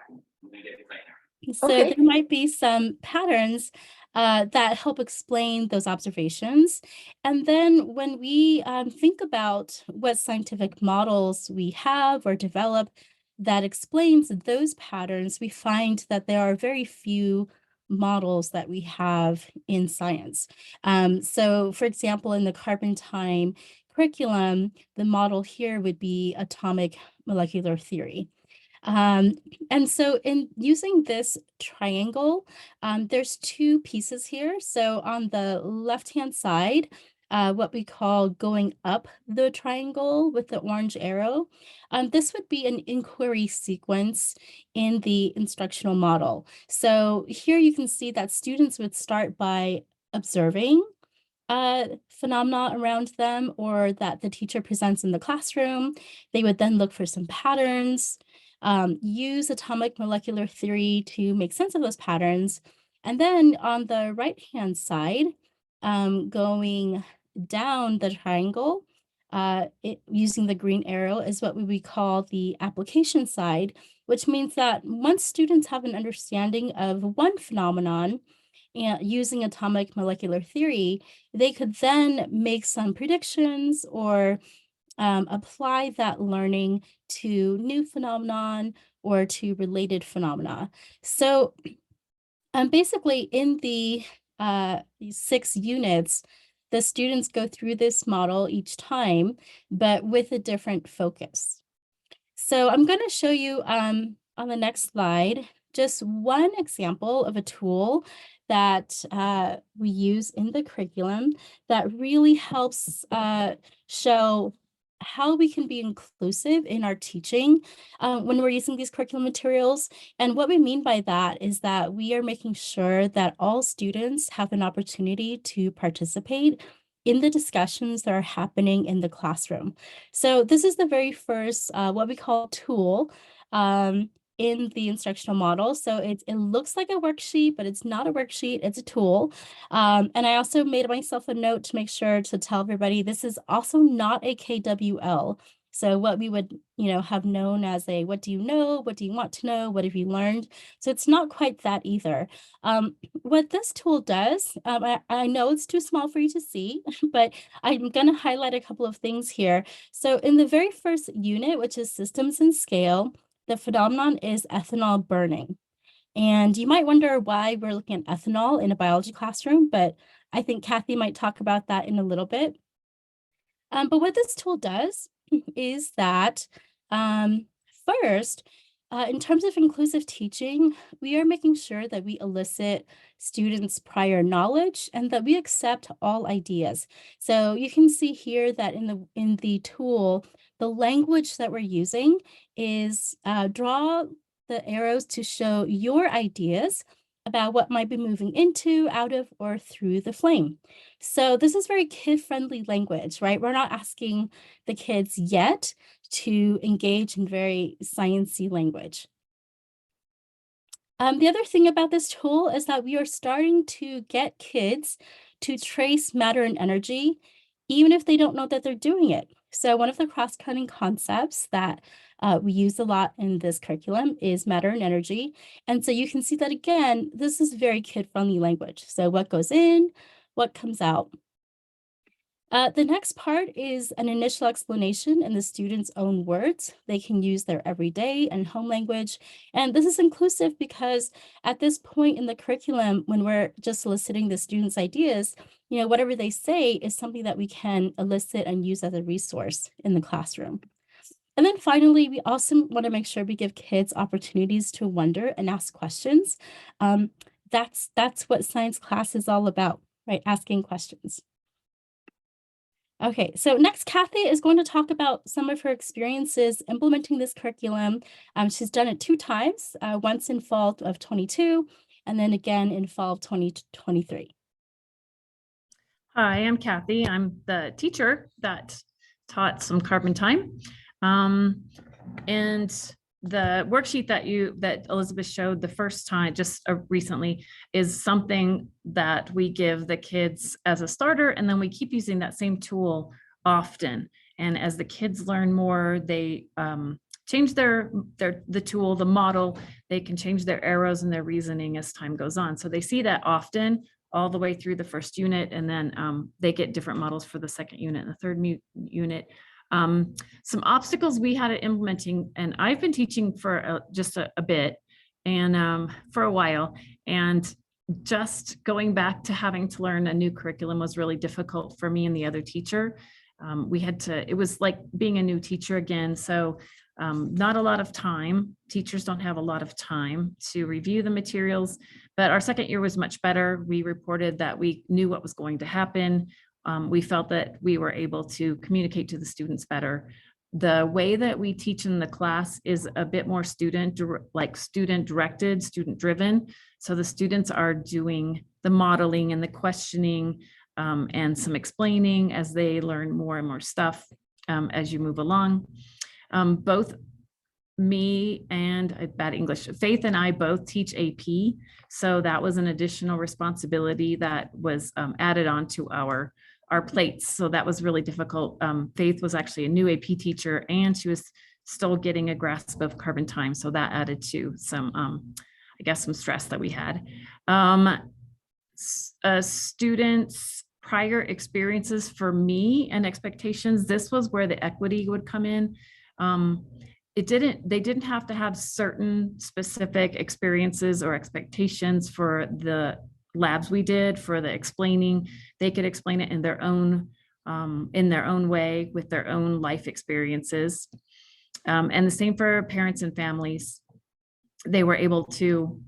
So Okay. there might be some patterns that help explain those observations. And then when we think about what scientific models we have or develop that explains those patterns, we find that there are very few models that we have in science. So for example, in the Carbon Time curriculum, the model here would be atomic molecular theory. And so in using this triangle, there's 2 pieces here. So on the left-hand side, what we call going up the triangle with the orange arrow, this would be an inquiry sequence in the instructional model. So here you can see that students would start by observing phenomena around them or that the teacher presents in the classroom. They would then look for some patterns, use atomic molecular theory to make sense of those patterns. And then on the right-hand side, going down the triangle, using the green arrow is what we would call the application side, which means that once students have an understanding of one phenomenon, and using atomic molecular theory, they could then make some predictions or apply that learning to new phenomenon or to related phenomena. So basically in the 6 units, the students go through this model each time, but with a different focus. So I'm going to show you on the next slide just one example of a tool that we use in the curriculum that really helps show how we can be inclusive in our teaching when we're using these curriculum materials. And what we mean by that is that we are making sure that all students have an opportunity to participate in the discussions that are happening in the classroom. So this is the very first, what we call tool in the instructional model. So it looks like a worksheet, but it's not a worksheet, it's a tool. And I also made myself a note to make sure to tell everybody this is also not a KWL. So what we would, have known as a, what do you know? What do you want to know? What have you learned? So it's not quite that either. What this tool does, I know it's too small for you to see, but I'm going to highlight a couple of things here. So in the very first unit, which is systems and scale, the phenomenon is ethanol burning. And you might wonder why we're looking at ethanol in a biology classroom, but I think Kathy might talk about that in a little bit. But what this tool does is that first, in terms of inclusive teaching, we are making sure that we elicit students' prior knowledge and that we accept all ideas. So you can see here that in the tool, the language that we're using is draw the arrows to show your ideas about what might be moving into, out of, or through the flame. So this is very kid-friendly language, right? We're not asking the kids yet to engage in very sciencey language. The other thing about this tool is that we are starting to get kids to trace matter and energy, even if they don't know that they're doing it. So one of the cross-cutting concepts that we use a lot in this curriculum is matter and energy. And so you can see that again, this is very kid-friendly language. So what goes in, what comes out. The next part is an initial explanation in the student's own words. They can use their everyday and home language. And this is inclusive because at this point in the curriculum, when we're just soliciting the students' ideas, you know, whatever they say is something that we can elicit and use as a resource in the classroom. And then finally, we also want to make sure we give kids opportunities to wonder and ask questions. That's what science class is all about, right? Asking questions. Okay, so next, Kathy is going to talk about some of her experiences implementing this curriculum. She's done it 2 times, once in fall of 22, and then again in fall of 2023. Hi, I'm Kathy. I'm the teacher that taught some carbon time. And the worksheet that Elizabeth showed the first time, just recently, is something that we give the kids as a starter, and then we keep using that same tool often. And as the kids learn more, they change the tool, the model. They can change their arrows and their reasoning as time goes on. So they see that often all the way through the first unit, and then they get different models for the second unit and the third unit. Some obstacles we had at implementing, and I've been teaching for just a bit and for a while, and just going back to having to learn a new curriculum was really difficult for me and the other teacher. It was like being a new teacher again. So not a lot of time. Teachers don't have a lot of time to review the materials, but our second year was much better. We reported that we knew what was going to happen. We felt that we were able to communicate to the students better. The way that we teach in the class is a bit more student directed, student driven. So the students are doing the modeling and the questioning and some explaining as they learn more and more stuff as you move along. Both me and bad English, Faith and I both teach AP. So that was an additional responsibility that was added on to our plates. So that was really difficult. Faith was actually a new AP teacher, and she was still getting a grasp of carbon time. So that added to some, I guess, some stress that we had. Students' prior experiences for me and expectations, this was where the equity would come in. They didn't have to have certain specific experiences or expectations for the labs we did, for the explaining. They could explain it in their own way with their own life experiences. And the same for parents and families. They were able to,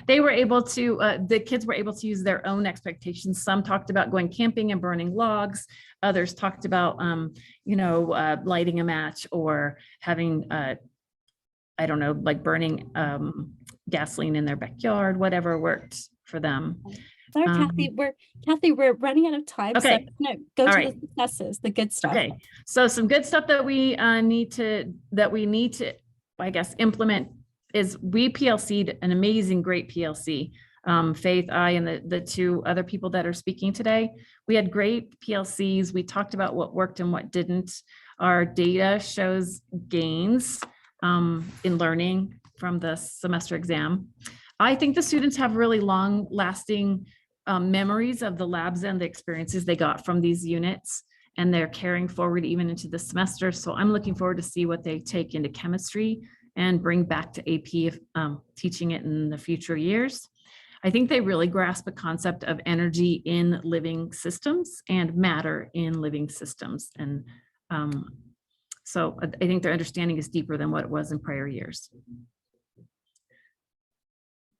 They were able to, the kids were able to use their own expectations. Some talked about going camping and burning logs. Others talked about, lighting a match or having, I don't know, like burning gasoline in their backyard, whatever worked for them. Sorry, Kathy, we're running out of time. Okay. So I'm gonna go All to right. the successes, the good stuff. Okay, so some good stuff that we need to, I guess, implement is we PLC'd an amazing, great PLC. Faith, I, and the 2 other people that are speaking today, we had great PLCs. We talked about what worked and what didn't. Our data shows gains in learning from the semester exam. I think the students have really long lasting memories of the labs and the experiences they got from these units. and they're carrying forward even into the semester. So I'm looking forward to see what they take into chemistry and bring back to AP, teaching it in the future years. I think they really grasp the concept of energy in living systems and matter in living systems. And so I think their understanding is deeper than what it was in prior years.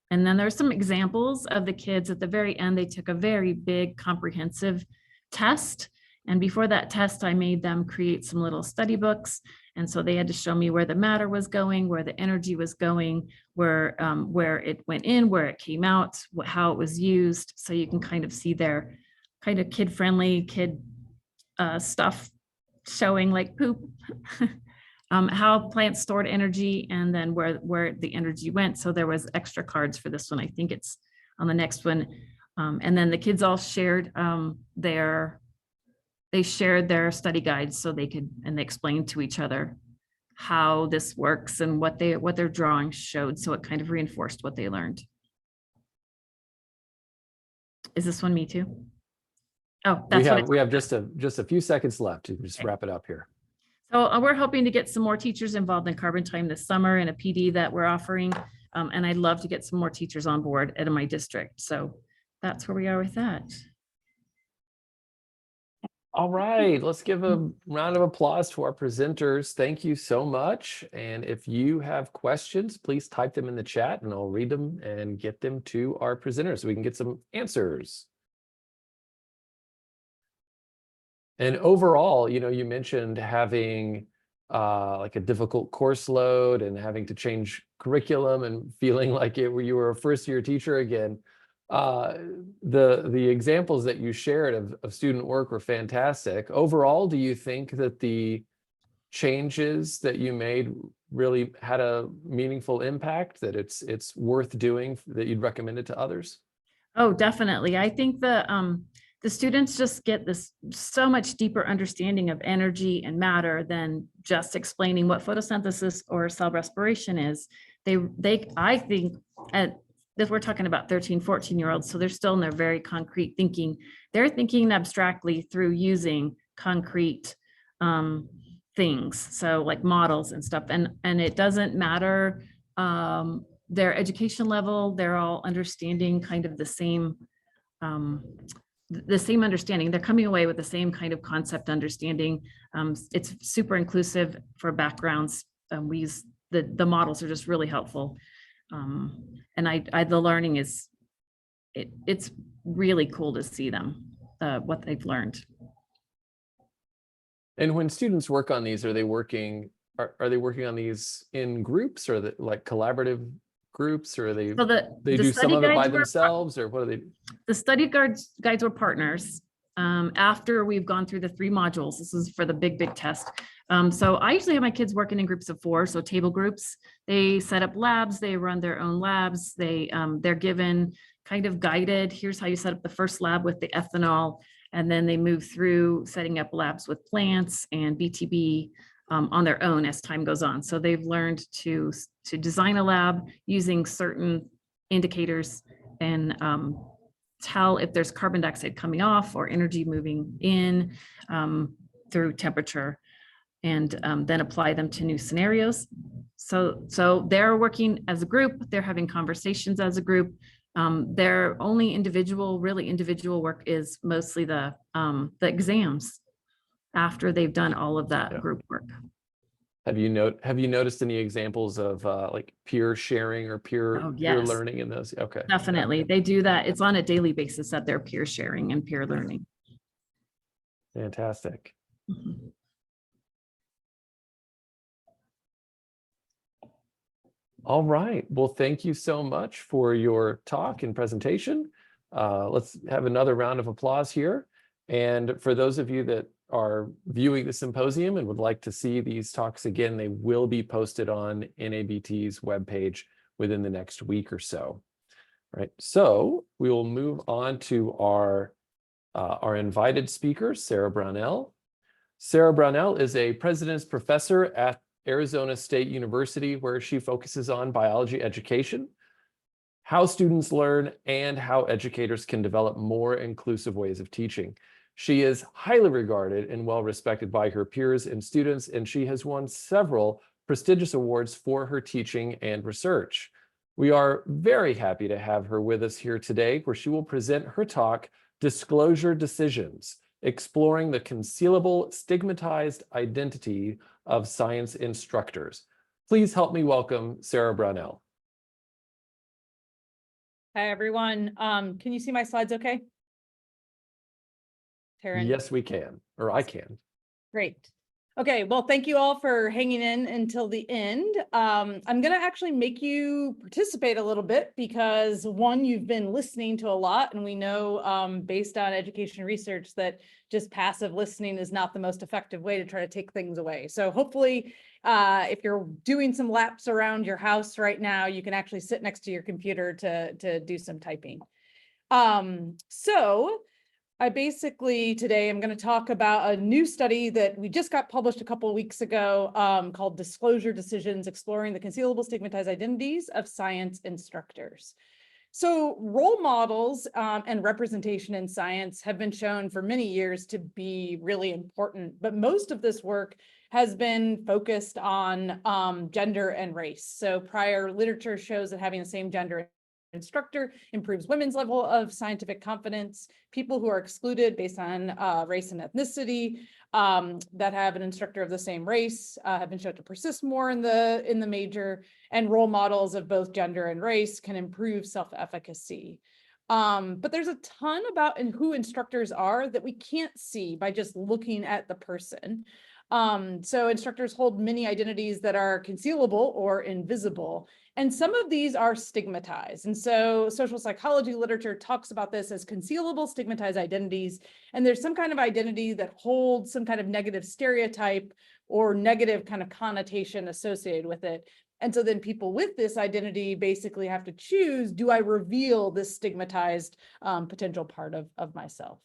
And then there's some examples of the kids at the very end. They took a very big comprehensive test. And before that test, I made them create some little study books. And so they had to show me where the matter was going, where the energy was going, where it went in, where it came out, how it was used. So you can kind of see their kind of kid-friendly stuff showing like poop, how plants stored energy, and then where the energy went. So there was extra cards for this one. I think it's on the next one. And then the kids all shared they shared their study guides so they could, and they explained to each other how this works and what their drawings showed. So it kind of reinforced what they learned. Is this one me too? Oh, that's we have just a few seconds left to just wrap it up here. So we're hoping to get some more teachers involved in Carbon Time this summer in a PD that we're offering. And I'd love to get some more teachers on board at my district. So that's where we are with that. All right, let's give a round of applause to our presenters. Thank you so much. And if you have questions, please type them in the chat and I'll read them and get them to our presenters so we can get some answers. And overall, you mentioned having like a difficult course load and having to change curriculum and feeling like you were a first-year teacher again. The examples that you shared of student work were fantastic. Overall, do you think that the changes that you made really had a meaningful impact, that it's worth doing, that you'd recommend it to others? Oh, definitely. I think the students just get this so much deeper understanding of energy and matter than just explaining what photosynthesis or cell respiration is. I think that we're talking about 13, 14-year-olds, so they're still in their very concrete thinking. They're thinking abstractly through using concrete things, so like models and stuff. And it doesn't matter their education level, they're all understanding kind of the same understanding. They're coming away with the same kind of concept understanding. It's super inclusive for backgrounds. We use the models are just really helpful. And the learning it's really cool to see them, what they've learned. And when students work on these, are they working on these in groups, or like collaborative groups, or are they do some of it by themselves, or what are they? The study guides were partners. After we've gone through the 3 modules, this is for the big test. So I usually have my kids working in groups of 4, so table groups. They set up labs, they run their own labs. They're given kind of guided, here's how you set up the first lab with the ethanol, and then they move through setting up labs with plants and BTB on their own as time goes on. So they've learned to design a lab using certain indicators and tell if there's carbon dioxide coming off or energy moving in through temperature, and then apply them to new scenarios. So they're working as a group, they're having conversations as a group. Their only individual work is mostly the exams after they've done all of that group work. Have you noticed any examples of like peer sharing or peer learning in those? Okay. Definitely. They do that. It's on a daily basis that they're peer sharing and peer learning. Fantastic. Mm-hmm. All right. Well, thank you so much for your talk and presentation. Let's have another round of applause here. And for those of you that are viewing the symposium and would like to see these talks again, they will be posted on NABT's webpage within the next week or so. All right. So we will move on to our invited speaker, Sarah Brownell. Sarah Brownell is a President's Professor at Arizona State University, where she focuses on biology education, how students learn, and how educators can develop more inclusive ways of teaching. She is highly regarded and well respected by her peers and students, and she has won several prestigious awards for her teaching and research. We are very happy to have her with us here today, where she will present her talk, Disclosure Decisions, Exploring the Concealable, Stigmatized Identity of Science Instructors. Please help me welcome Sarah Brownell. Hi, everyone. Can you see my slides okay? Taryn? Yes, we can, or I can. Great. Okay, well, thank you all for hanging in until the end. I'm going to actually make you participate a little bit because one, you've been listening to a lot, and we know based on education research that just passive listening is not the most effective way to try to take things away. So hopefully, if you're doing some laps around your house right now, you can actually sit next to your computer to do some typing. So I basically today I'm going to talk about a new study that we just got published a couple of weeks ago called Disclosure Decisions, Exploring the Concealable, Stigmatized Identities of Science Instructors. So role models and representation in science have been shown for many years to be really important, but most of this work has been focused on gender and race. So prior literature shows that having the same gender instructor improves women's level of scientific confidence. People who are excluded based on race and ethnicity that have an instructor of the same race have been shown to persist more in the major, and role models of both gender and race can improve self-efficacy. But there's a ton about who instructors are that we can't see by just looking at the person. So instructors hold many identities that are concealable or invisible, and some of these are stigmatized. And so social psychology literature talks about this as concealable, stigmatized identities. And there's some kind of identity that holds some kind of negative stereotype or negative kind of connotation associated with it. And so then people with this identity basically have to choose, do I reveal this stigmatized potential part of myself?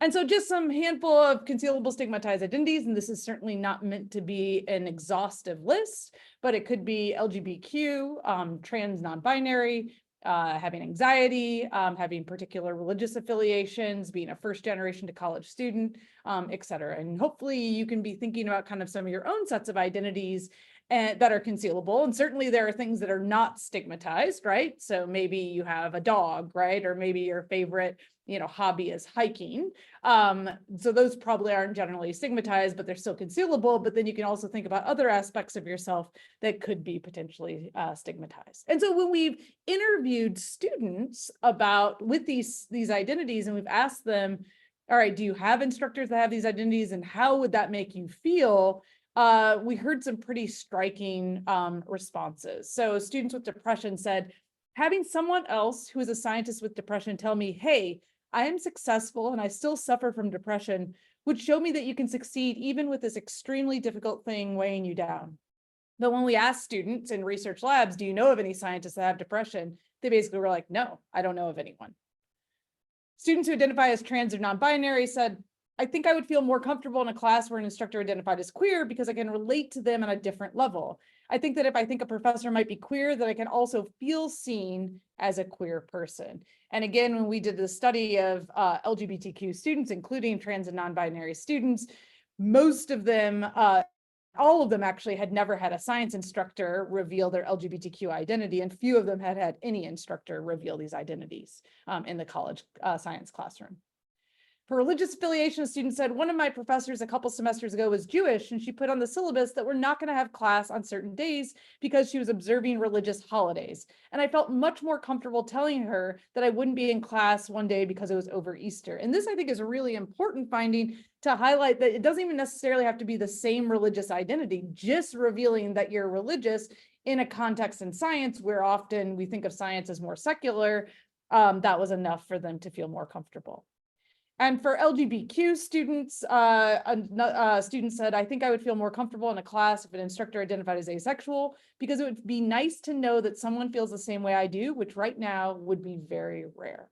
And so just some handful of concealable, stigmatized identities, and this is certainly not meant to be an exhaustive list, but it could be LGBTQ, trans, non-binary, having anxiety, having particular religious affiliations, being a first generation to college student, et cetera. And hopefully you can be thinking about kind of some of your own sets of identities that are concealable. And certainly there are things that are not stigmatized, right? So maybe you have a dog, right? Or maybe your favorite hobby is hiking. So those probably aren't generally stigmatized, but they're still concealable. But then you can also think about other aspects of yourself that could be potentially stigmatized. And so when we've interviewed students with these identities, and we've asked them, all right, do you have instructors that have these identities, and how would that make you feel? We heard some pretty striking responses. So students with depression said, having someone else who is a scientist with depression tell me, hey, I am successful and I still suffer from depression, would show me that you can succeed even with this extremely difficult thing weighing you down. But when we asked students in research labs, do you know of any scientists that have depression? They basically were like, no, I don't know of anyone. Students who identify as trans or non-binary said, I think I would feel more comfortable in a class where an instructor identified as queer because I can relate to them on a different level. I think that if I think a professor might be queer, that I can also feel seen as a queer person. And again, when we did the study of LGBTQ students, including trans and non-binary students, most of them, all of them actually had never had a science instructor reveal their LGBTQ identity, and few of them had had any instructor reveal these identities in the college science classroom. For religious affiliation, a student said, one of my professors a couple semesters ago was Jewish, and she put on the syllabus that we're not going to have class on certain days because she was observing religious holidays. And I felt much more comfortable telling her that I wouldn't be in class one day because it was over Easter. And this, I think, is a really important finding to highlight that it doesn't even necessarily have to be the same religious identity, just revealing that you're religious in a context in science where often we think of science as more secular. That was enough for them to feel more comfortable. And for LGBTQ students, a student said, I think I would feel more comfortable in a class if an instructor identified as asexual, because it would be nice to know that someone feels the same way I do, which right now would be very rare.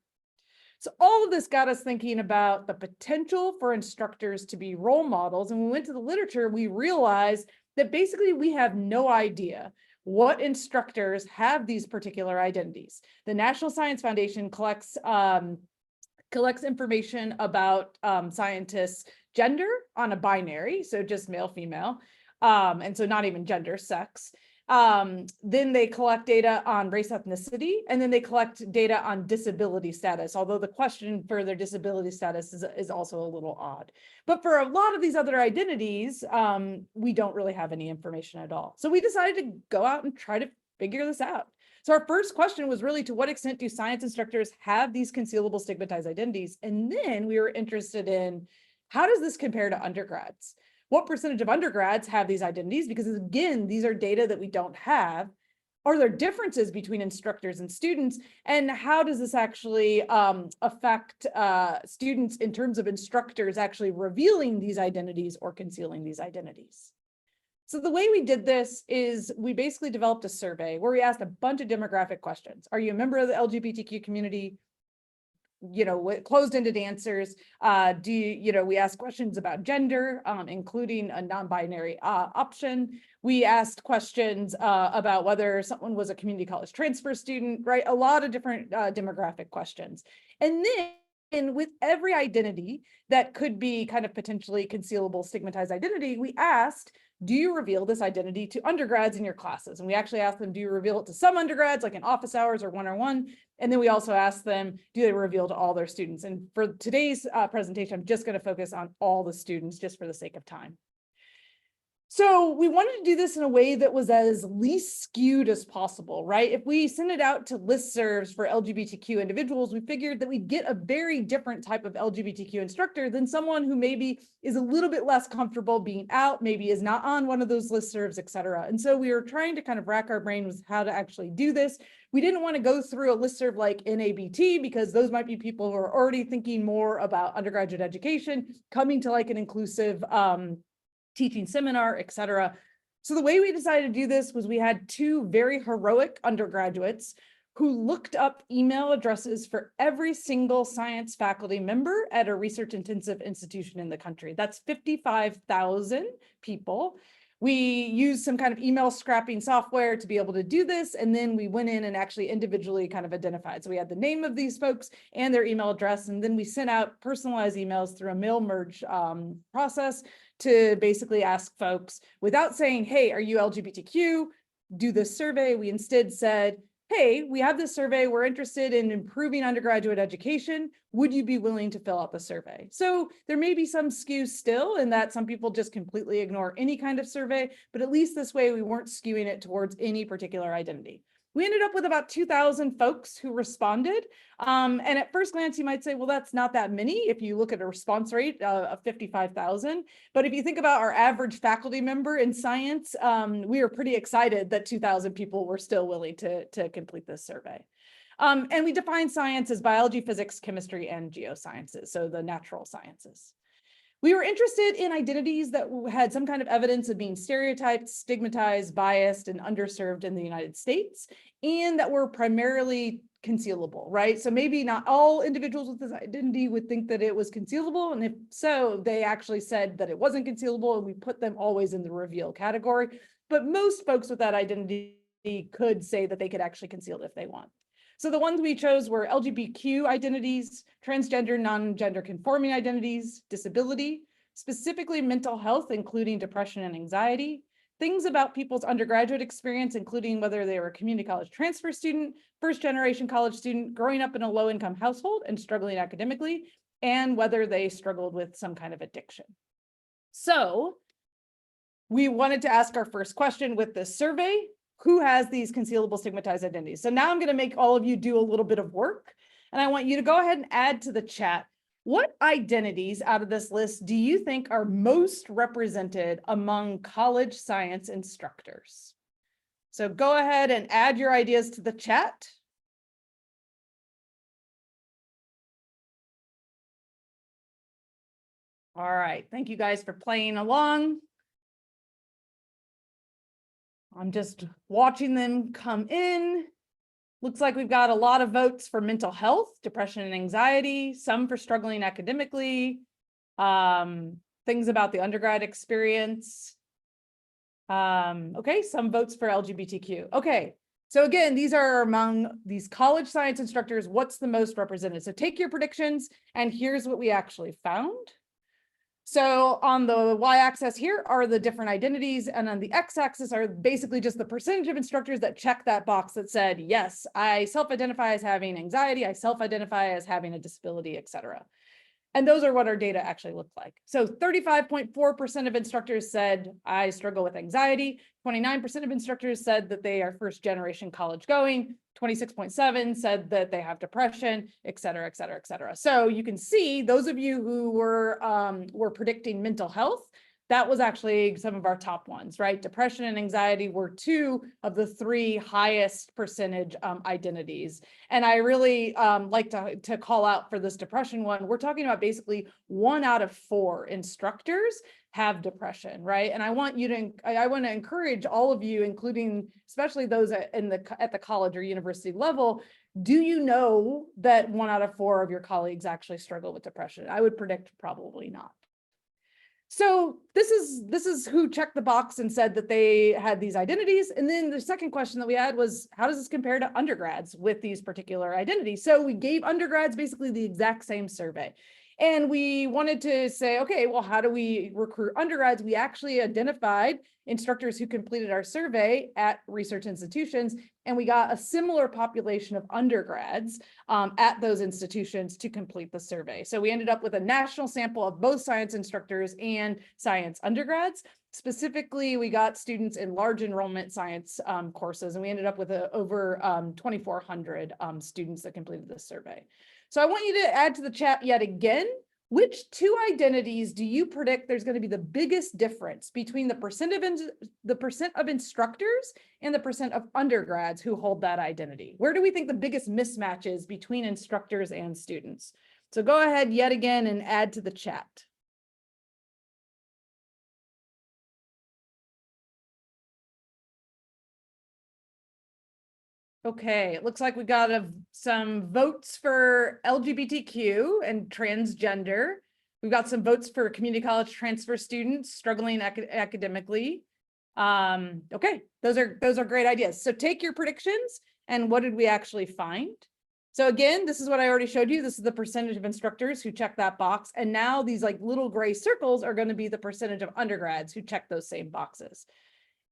So all of this got us thinking about the potential for instructors to be role models. And when we went to the literature, we realized that basically we have no idea what instructors have these particular identities. The National Science Foundation collects collects information about scientists' gender on a binary, so just male, female, and so not even gender, sex. Then they collect data on race, ethnicity, and then they collect data on disability status, although the question for their disability status is also a little odd. But for a lot of these other identities, we don't really have any information at all. So we decided to go out and try to figure this out. So our first question was really, to what extent do science instructors have these concealable stigmatized identities? And then we were interested in, how does this compare to undergrads? What percentage of undergrads have these identities? Because again, these are data that we don't have. Are there differences between instructors and students? And how does this actually affect students in terms of instructors actually revealing these identities or concealing these identities? So the way we did this is we basically developed a survey where we asked a bunch of demographic questions. Are you a member of the LGBTQ community? With closed-ended answers. We asked questions about gender, including a non-binary option. We asked questions about whether someone was a community college transfer student, right? A lot of different demographic questions. And then with every identity that could be kind of potentially concealable, stigmatized identity, we asked, do you reveal this identity to undergrads in your classes? And we actually asked them, do you reveal it to some undergrads, like in office hours or one-on-one? And then we also asked them, do they reveal to all their students? And for today's presentation, I'm just going to focus on all the students just for the sake of time. So we wanted to do this in a way that was as least skewed as possible, right? If we send it out to listservs for LGBTQ individuals, we figured that we'd get a very different type of LGBTQ instructor than someone who maybe is a little bit less comfortable being out, maybe is not on one of those listservs, et cetera. And so we were trying to kind of rack our brain with how to actually do this. We didn't want to go through a listserv like NABT, because those might be people who are already thinking more about undergraduate education, coming to like an inclusive teaching seminar, et cetera. So the way we decided to do this was we had two very heroic undergraduates who looked up email addresses for every single science faculty member at a research intensive institution in the country. That's 55,000 people. We used some kind of email scrapping software to be able to do this. And then we went in and actually individually kind of identified. So we had the name of these folks and their email address. And then we sent out personalized emails through a mail merge process to basically ask folks, without saying, hey, are you LGBTQ? Do this survey. We instead said, hey, we have this survey. We're interested in improving undergraduate education. Would you be willing to fill out the survey? So there may be some skew still in that some people just completely ignore any kind of survey, but at least this way we weren't skewing it towards any particular identity. We ended up with about 2,000 folks who responded. And at first glance, you might say, well, that's not that many if you look at a response rate of 55,000. But if you think about our average faculty member in science, we are pretty excited that 2,000 people were still willing to complete this survey. And we define science as biology, physics, chemistry, and geosciences, so the natural sciences. We were interested in identities that had some kind of evidence of being stereotyped, stigmatized, biased, and underserved in the United States, and that were primarily concealable, right? So maybe not all individuals with this identity would think that it was concealable, and if so, they actually said that it wasn't concealable, and we put them always in the reveal category. But most folks with that identity could say that they could actually conceal it if they want. So the ones we chose were LGBTQ identities, transgender, non-gender conforming identities, disability, specifically mental health, including depression and anxiety, things about people's undergraduate experience, including whether they were a community college transfer student, first-generation college student, growing up in a low-income household and struggling academically, and whether they struggled with some kind of addiction. So we wanted to ask our first question with this survey: who has these concealable stigmatized identities? So now I'm going to make all of you do a little bit of work, and I want you to go ahead and add to the chat, what identities out of this list do you think are most represented among college science instructors? So go ahead and add your ideas to the chat. All right, thank you guys for playing along. I'm just watching them come in. Looks like we've got a lot of votes for mental health, depression and anxiety, some for struggling academically, things about the undergrad experience. Okay, some votes for LGBTQ. Okay, So again, these are among these college science instructors, what's the most represented? So take your predictions, and here's what we actually found. So on the y-axis here are the different identities, and on the x-axis are basically just the percentage of instructors that check that box that said, yes, I self-identify as having anxiety, I self-identify as having a disability, etc. And those are what our data actually look like. So 35.4% of instructors said, I struggle with anxiety. 29% of instructors said that they are first generation college going. 26.7 said that they have depression, et cetera, et cetera, et cetera. So you can see those of you who were predicting mental health, that was actually some of our top ones, right? Depression and anxiety were 2 of the 3 highest percentage identities. And I really like to call out for this depression one. We're talking about basically 1 out of 4 instructors have depression, right? And I want to encourage all of you, including especially those at the college or university level. Do you know that 1 out of 4 of your colleagues actually struggle with depression? I would predict probably not. So this is who checked the box and said that they had these identities. And then the second question that we had was, how does this compare to undergrads with these particular identities? So we gave undergrads basically the exact same survey. And we wanted to say, okay, well, how do we recruit undergrads? We actually identified instructors who completed our survey at research institutions, and we got a similar population of undergrads at those institutions to complete the survey. So we ended up with a national sample of both science instructors and science undergrads. Specifically, we got students in large enrollment science courses, and we ended up with over 2,400 students that completed this survey. So I want you to add to the chat yet again, which 2 identities do you predict there's going to be the biggest difference between the percent of instructors and the percent of undergrads who hold that identity? Where do we think the biggest mismatch is between instructors and students? So go ahead yet again and add to the chat. Okay, it looks like we got some votes for LGBTQ and transgender. We've got some votes for community college transfer students struggling academically. Okay, those are great ideas. So take your predictions, and what did we actually find? So again, this is what I already showed you. This is the percentage of instructors who check that box. And now these like little gray circles are going to be the percentage of undergrads who check those same boxes.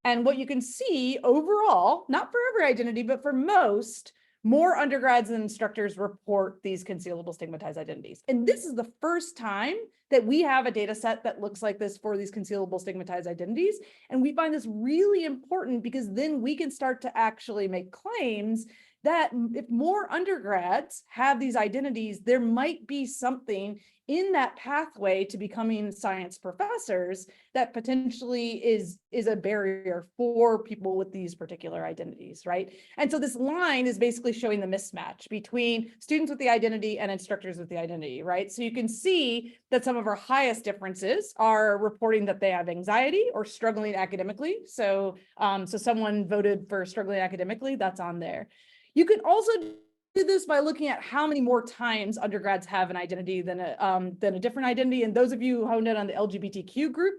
And what you can see overall, not for every identity, but for most, more undergrads than instructors report these concealable stigmatized identities. And this is the first time that we have a data set that looks like this for these concealable stigmatized identities. And we find this really important because then we can start to actually make claims that if more undergrads have these identities, there might be something in that pathway to becoming science professors that potentially is a barrier for people with these particular identities, right? And so this line is basically showing the mismatch between students with the identity and instructors with the identity, right? So you can see that some of our highest differences are reporting that they have anxiety or struggling academically. So, so someone voted for struggling academically, that's on there. You can also do this by looking at how many more times undergrads have an identity than a different identity. And those of you who honed in on the LGBTQ group,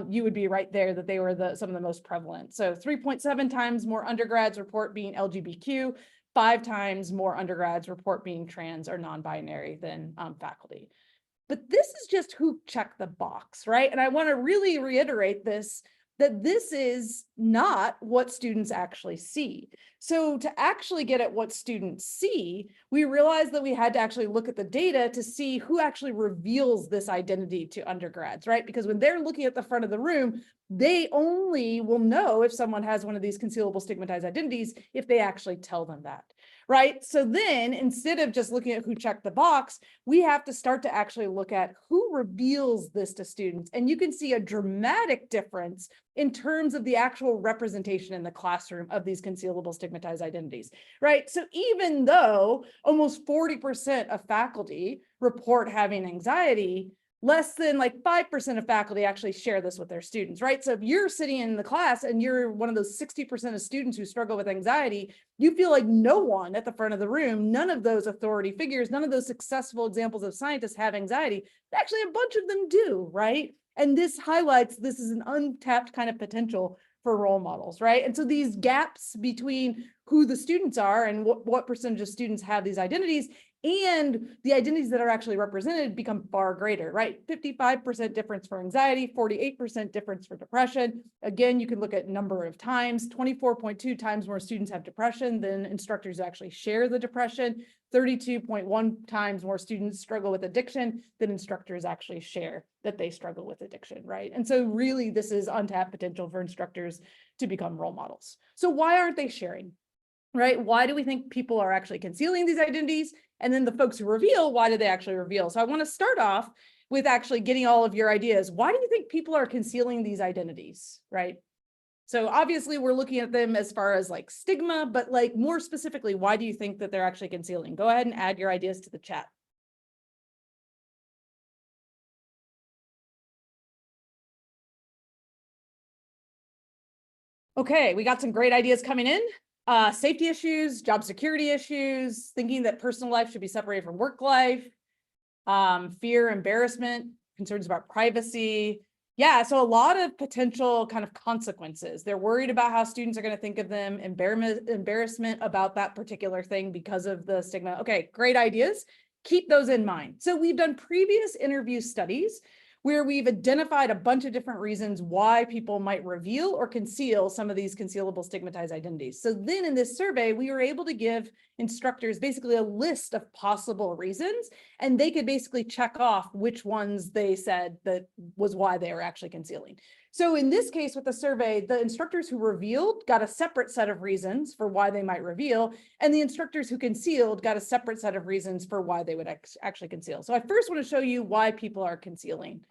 you would be right there that they were some of the most prevalent. So 3.7 times more undergrads report being LGBTQ, 5 times more undergrads report being trans or non-binary than faculty. But this is just who checked the box, right? And I want to really reiterate this, that this is not what students actually see. So to actually get at what students see, we realized that we had to actually look at the data to see who actually reveals this identity to undergrads, right? Because when they're looking at the front of the room, they only will know if someone has one of these concealable stigmatized identities if they actually tell them that, right? So then instead of just looking at who checked the box, we have to start to actually look at who reveals this to students. And you can see a dramatic difference in terms of the actual representation in the classroom of these concealable stigmatized identities, right? So even though almost 40% of faculty report having anxiety, less than like 5% of faculty actually share this with their students, right? So if you're sitting in the class and you're one of those 60% of students who struggle with anxiety, you feel like no one at the front of the room, none of those authority figures, none of those successful examples of scientists have anxiety. Actually, a bunch of them do, right? And this highlights this is an untapped kind of potential for role models, right? And so these gaps between who the students are and what percentage of students have these identities and the identities that are actually represented become far greater, right? 55% difference for anxiety, 48% difference for depression. Again, you can look at number of times, 24.2 times more students have depression than instructors actually share the depression. 32.1 times more students struggle with addiction than instructors actually share that they struggle with addiction, right? And so really this is untapped potential for instructors to become role models. So why aren't they sharing, right? Why do we think people are actually concealing these identities? And then the folks who reveal, why do they actually reveal? So I want to start off with actually getting all of your ideas. Why do you think people are concealing these identities, right? So obviously we're looking at them as far as like stigma, but like more specifically, why do you think that they're actually concealing? Go ahead and add your ideas to the chat. Okay, we got some great ideas coming in. Safety issues, job security issues, thinking that personal life should be separated from work life, fear, embarrassment, concerns about privacy. Yeah, so a lot of potential kind of consequences. They're worried about how students are going to think of them, embarrassment about that particular thing because of the stigma. Okay, great ideas. Keep those in mind. So we've done previous interview studies where we've identified a bunch of different reasons why people might reveal or conceal some of these concealable stigmatized identities. So then in this survey, we were able to give instructors basically a list of possible reasons, and they could basically check off which ones they said that was why they were actually concealing. So in this case with the survey, the instructors who revealed got a separate set of reasons for why they might reveal, and the instructors who concealed got a separate set of reasons for why they would actually conceal. So I first want to show you why people are concealing.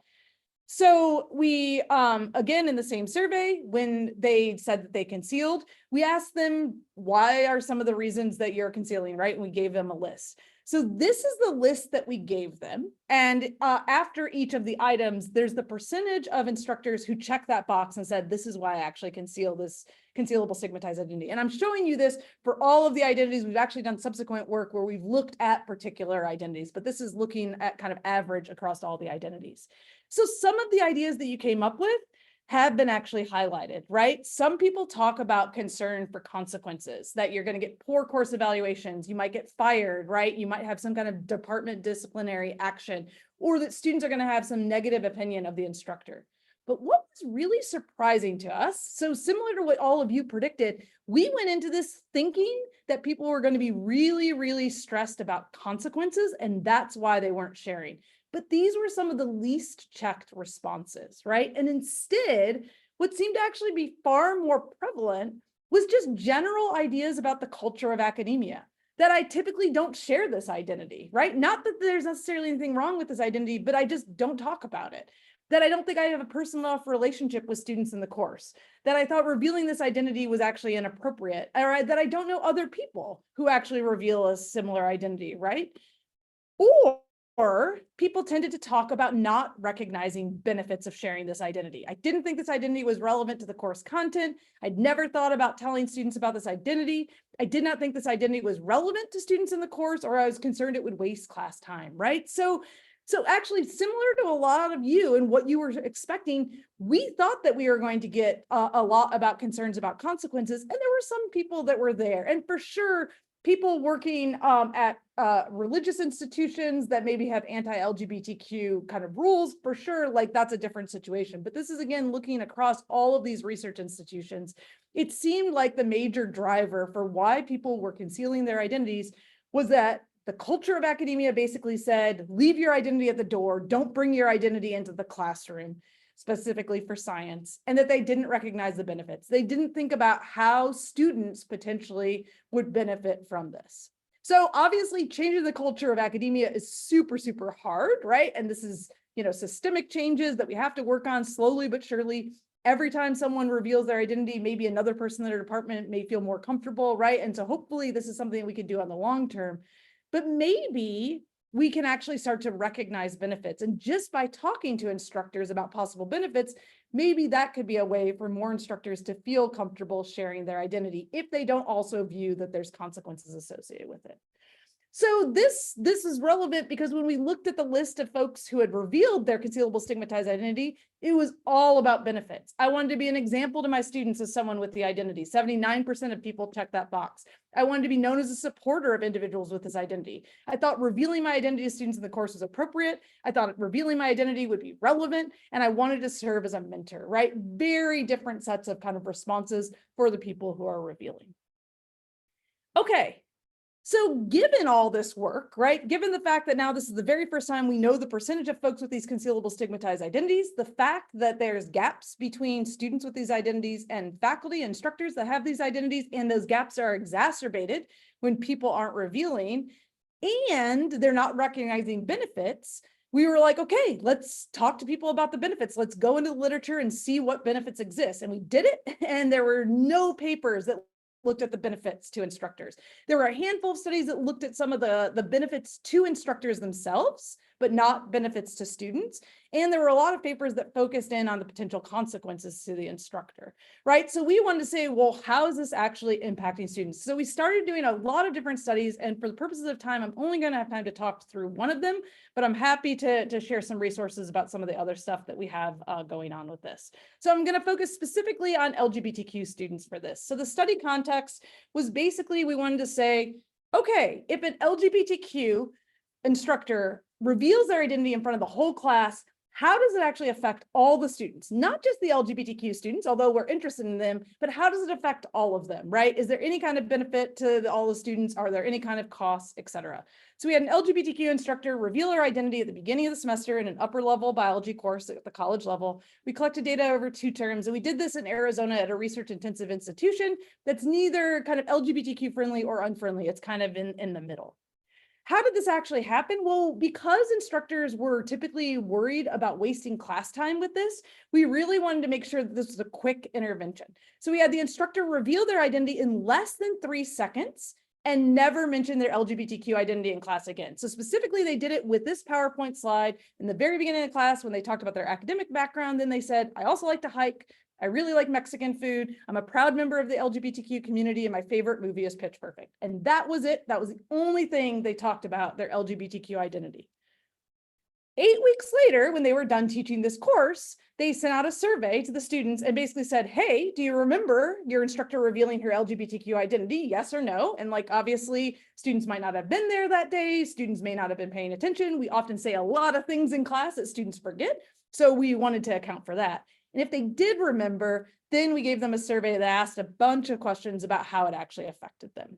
So we, again, in the same survey, when they said that they concealed, we asked them, why are some of the reasons that you're concealing, right? And we gave them a list. So this is the list that we gave them. And after each of the items, there's the percentage of instructors who checked that box and said, this is why I actually conceal this concealable stigmatized identity. And I'm showing you this for all of the identities. We've actually done subsequent work where we've looked at particular identities, but this is looking at kind of average across all the identities. So some of the ideas that you came up with have been actually highlighted, right? Some people talk about concern for consequences, that you're going to get poor course evaluations, you might get fired, right? You might have some kind of department disciplinary action, or that students are going to have some negative opinion of the instructor. But what was really surprising to us, so similar to what all of you predicted, we went into this thinking that people were going to be really, really stressed about consequences, and that's why they weren't sharing. But these were some of the least checked responses, right? And instead, what seemed to actually be far more prevalent was just general ideas about the culture of academia, that I typically don't share this identity, right? Not that there's necessarily anything wrong with this identity, but I just don't talk about it. That I don't think I have a personal enough relationship with students in the course, that I thought revealing this identity was actually inappropriate, or that I don't know other people who actually reveal a similar identity, right? Or people tended to talk about not recognizing benefits of sharing this identity. I didn't think this identity was relevant to the course content. I'd never thought about telling students about this identity. I did not think this identity was relevant to students in the course, or I was concerned it would waste class time, right? So actually similar to a lot of you and what you were expecting, we thought that we were going to get a lot about concerns about consequences, and there were some people that were there. And for sure, people working at religious institutions that maybe have anti-LGBTQ kind of rules, for sure, like that's a different situation. But this is, again, looking across all of these research institutions. It seemed like the major driver for why people were concealing their identities was that the culture of academia basically said, leave your identity at the door, don't bring your identity into the classroom, specifically for science, and that they didn't recognize the benefits. They didn't think about how students potentially would benefit from this. So obviously changing the culture of academia is super, super hard, right? And this is, systemic changes that we have to work on slowly but surely. Every time someone reveals their identity, maybe another person in their department may feel more comfortable, right? And so hopefully this is something we can do on the long term. But maybe we can actually start to recognize benefits. And just by talking to instructors about possible benefits, maybe that could be a way for more instructors to feel comfortable sharing their identity if they don't also view that there's consequences associated with it. So this is relevant because when we looked at the list of folks who had revealed their concealable stigmatized identity, it was all about benefits. I wanted to be an example to my students as someone with the identity. 79% of people checked that box. I wanted to be known as a supporter of individuals with this identity. I thought revealing my identity to students in the course was appropriate. I thought revealing my identity would be relevant, and I wanted to serve as a mentor, right? Very different sets of kind of responses for the people who are revealing. Okay. So given all this work, right, given the fact that now this is the very first time we know the percentage of folks with these concealable stigmatized identities, the fact that there's gaps between students with these identities and faculty and instructors that have these identities, and those gaps are exacerbated when people aren't revealing and they're not recognizing benefits, we were like, okay, let's talk to people about the benefits. Let's go into the literature and see what benefits exist. And we did it, and there were no papers that looked at the benefits to instructors. There were a handful of studies that looked at some of the benefits to instructors themselves, but not benefits to students. And there were a lot of papers that focused in on the potential consequences to the instructor, right? So we wanted to say, well, how is this actually impacting students? So we started doing a lot of different studies, and for the purposes of time, I'm only going to have time to talk through one of them, but I'm happy to share some resources about some of the other stuff that we have going on with this. So I'm going to focus specifically on LGBTQ students for this. So the study context was basically, we wanted to say, okay, if an LGBTQ instructor reveals their identity in front of the whole class, how does it actually affect all the students, not just the LGBTQ students, although we're interested in them, but how does it affect all of them, right? Is there any kind of benefit to all the students? Are there any kind of costs, et cetera? So we had an LGBTQ instructor reveal her identity at the beginning of the semester in an upper level biology course at the college level. We collected data over 2 terms, and we did this in Arizona at a research intensive institution that's neither kind of LGBTQ friendly or unfriendly. It's kind of in the middle. How did this actually happen? Well, because instructors were typically worried about wasting class time with this, we really wanted to make sure that this was a quick intervention. So we had the instructor reveal their identity in less than 3 seconds and never mention their LGBTQ identity in class again. So specifically, they did it with this PowerPoint slide in the very beginning of the class when they talked about their academic background. Then they said, I also like to hike. I really like Mexican food. I'm a proud member of the LGBTQ community, and my favorite movie is Pitch Perfect. And that was it. That was the only thing they talked about their LGBTQ identity. 8 weeks later, when they were done teaching this course, they sent out a survey to the students and basically said, hey, do you remember your instructor revealing her LGBTQ identity? Yes or no? And like, obviously, students might not have been there that day. Students may not have been paying attention. We often say a lot of things in class that students forget. So we wanted to account for that. And if they did remember, then we gave them a survey that asked a bunch of questions about how it actually affected them.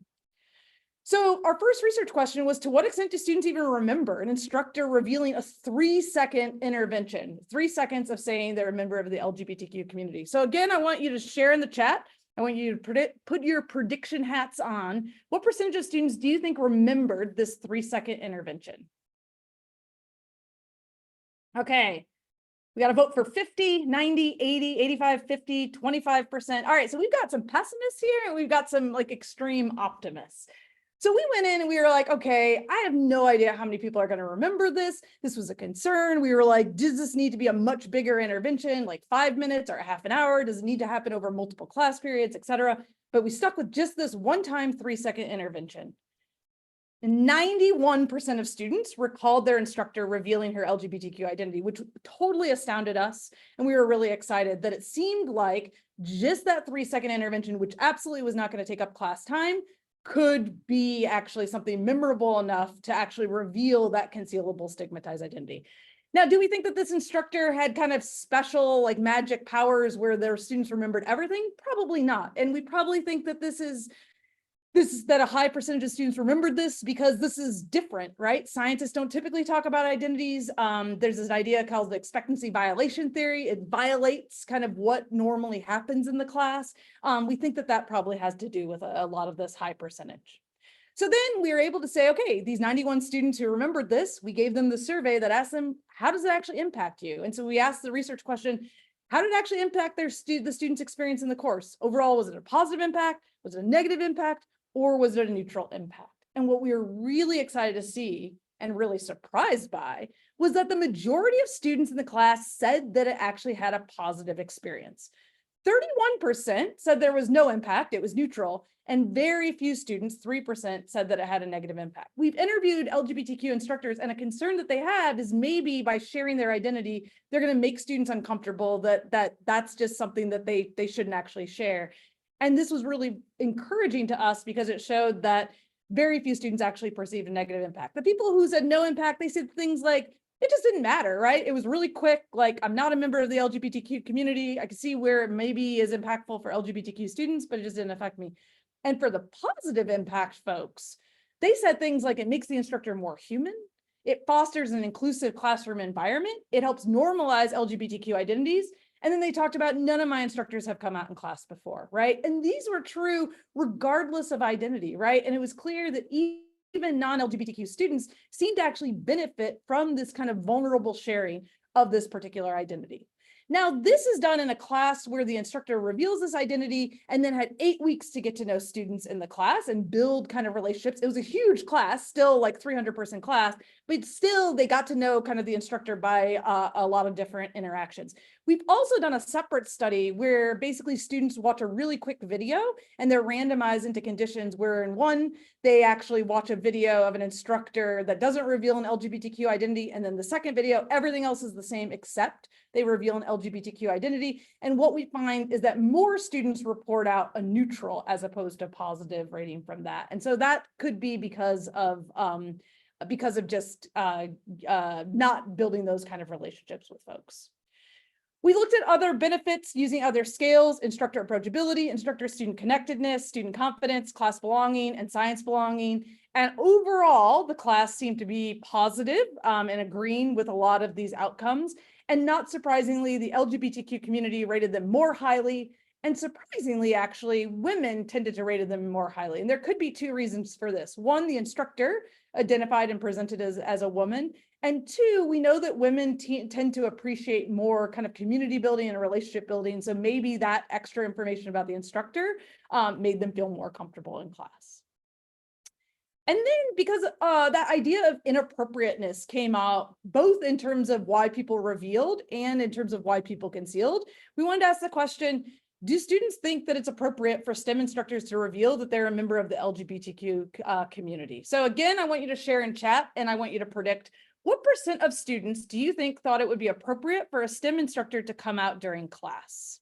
So our first research question was, to what extent do students even remember an instructor revealing a 3-second intervention, 3 seconds of saying they're a member of the LGBTQ community? So again, I want you to share in the chat. I want you to put your prediction hats on. What percentage of students do you think remembered this 3-second intervention? Okay. We got to vote for 50, 90, 80, 85, 50, 25%. All right, so we've got some pessimists here and we've got some like extreme optimists. So we went in and we were like, okay, I have no idea how many people are going to remember this. This was a concern. We were like, does this need to be a much bigger intervention, like 5 minutes or a half an hour? Does it need to happen over multiple class periods, et cetera? But we stuck with just this one-time 3-second intervention. 91% of students recalled their instructor revealing her LGBTQ identity, which totally astounded us. And we were really excited that it seemed like just that 3-second intervention, which absolutely was not going to take up class time, could be actually something memorable enough to actually reveal that concealable stigmatized identity. Now, do we think that this instructor had kind of special like magic powers where their students remembered everything? Probably not. And we probably think that this is that a high percentage of students remembered this because this is different, right? Scientists don't typically talk about identities. There's this idea called the expectancy violation theory. It violates kind of what normally happens in the class. We think that that probably has to do with a lot of this high percentage. So then we were able to say, okay, these 91 students who remembered this, we gave them the survey that asked them, how does it actually impact you? And so we asked the research question, how did it actually impact the students' experience in the course? Overall, was it a positive impact? Was it a negative impact? Or was it a neutral impact? And what we were really excited to see and really surprised by was that the majority of students in the class said that it actually had a positive experience. 31% said there was no impact, it was neutral, and very few students, 3%, said that it had a negative impact. We've interviewed LGBTQ instructors, and a concern that they have is maybe by sharing their identity, they're going to make students uncomfortable, that's just something that they shouldn't actually share. And this was really encouraging to us because it showed that very few students actually perceived a negative impact. The people who said no impact, they said things like, it just didn't matter, right? It was really quick. Like, I'm not a member of the LGBTQ community. I can see where it maybe is impactful for LGBTQ students, but it just didn't affect me. And for the positive impact folks, they said things like it makes the instructor more human. It fosters an inclusive classroom environment. It helps normalize LGBTQ identities. And then they talked about none of my instructors have come out in class before, right? And these were true regardless of identity, right? And it was clear that even non-LGBTQ students seem to actually benefit from this kind of vulnerable sharing of this particular identity. Now, this is done in a class where the instructor reveals this identity and then had 8 weeks to get to know students in the class and build kind of relationships. It was a huge class, still like 300-person class, but still they got to know kind of the instructor by a lot of different interactions. We've also done a separate study where basically students watch a really quick video and they're randomized into conditions where in one, they actually watch a video of an instructor that doesn't reveal an LGBTQ identity. And then the second video, everything else is the same except they reveal an LGBTQ identity. And what we find is that more students report out a neutral as opposed to positive rating from that. And so that could be because of just not building those kind of relationships with folks. We looked at other benefits using other scales: instructor approachability, instructor student connectedness, student confidence, class belonging, and science belonging. And overall, the class seemed to be positive and agreeing with a lot of these outcomes. And not surprisingly, the LGBTQ community rated them more highly. And surprisingly, actually, women tended to rate them more highly. And there could be two reasons for this. One, the instructor identified and presented as a woman. And two, we know that women tend to appreciate more kind of community building and relationship building. So maybe that extra information about the instructor made them feel more comfortable in class. And then because that idea of inappropriateness came out both in terms of why people revealed and in terms of why people concealed, we wanted to ask the question, do students think that it's appropriate for STEM instructors to reveal that they're a member of the LGBTQ community? So again, I want you to share in chat and I want you to predict what % of students do you think thought it would be appropriate for a STEM instructor to come out during class?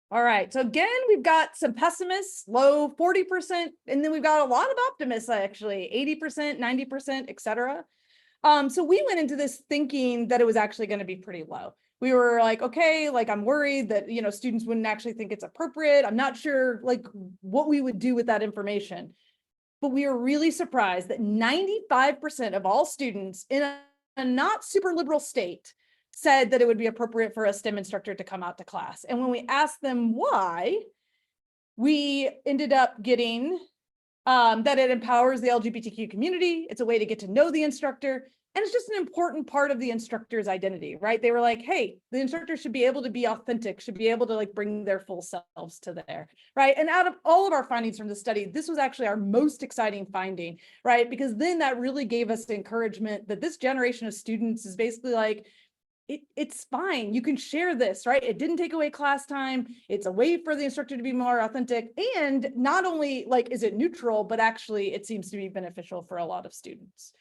All right, so again, we've got some pessimists, low 40%, and then we've got a lot of optimists, actually, 80%, 90%, et cetera. So we went into this thinking that it was actually going to be pretty low. We were like, okay, like I'm worried that, you know, students wouldn't actually think it's appropriate. I'm not sure like what we would do with that information. But we were really surprised that 95% of all students in a not super liberal state said that it would be appropriate for a STEM instructor to come out to class. And when we asked them why, we ended up getting that it empowers the LGBTQ community. It's a way to get to know the instructor. And it's just an important part of the instructor's identity, right? They were like, hey, the instructor should be able to be authentic, should be able to like bring their full selves to there, right? And out of all of our findings from the study, this was actually our most exciting finding, right? Because then that really gave us the encouragement that this generation of students is basically like, it's fine. You can share this, right? It didn't take away class time. It's a way for the instructor to be more authentic. And not only like, is it neutral, but actually it seems to be beneficial for a lot of students.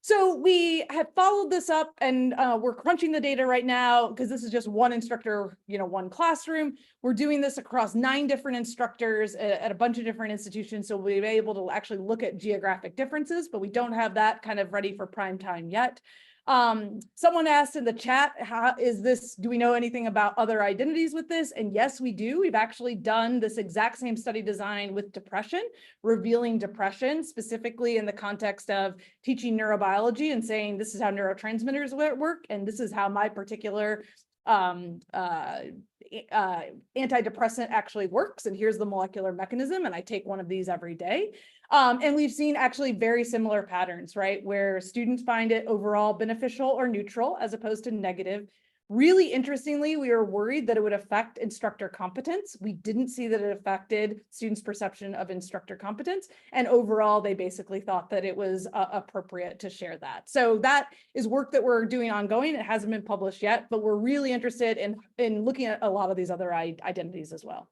So we have followed this up and we're crunching the data right now because this is just one instructor, you know, one classroom. We're doing this across 9 different instructors at a bunch of different institutions. So we'll be able to actually look at geographic differences, but we don't have that kind of ready for prime time yet. Someone asked in the chat, how is this, do we know anything about other identities with this? And yes, we do. We've actually done this exact same study design with depression, revealing depression specifically in the context of teaching neurobiology and saying, this is how neurotransmitters work. And this is how my particular antidepressant actually works. And here's the molecular mechanism. And I take one of these every day. And we've seen actually very similar patterns, right? Where students find it overall beneficial or neutral as opposed to negative. Really interestingly, we were worried that it would affect instructor competence. We didn't see that it affected students' perception of instructor competence. And overall, they basically thought that it was appropriate to share that. So that is work that we're doing ongoing. It hasn't been published yet, but we're really interested in looking at a lot of these other identities as well.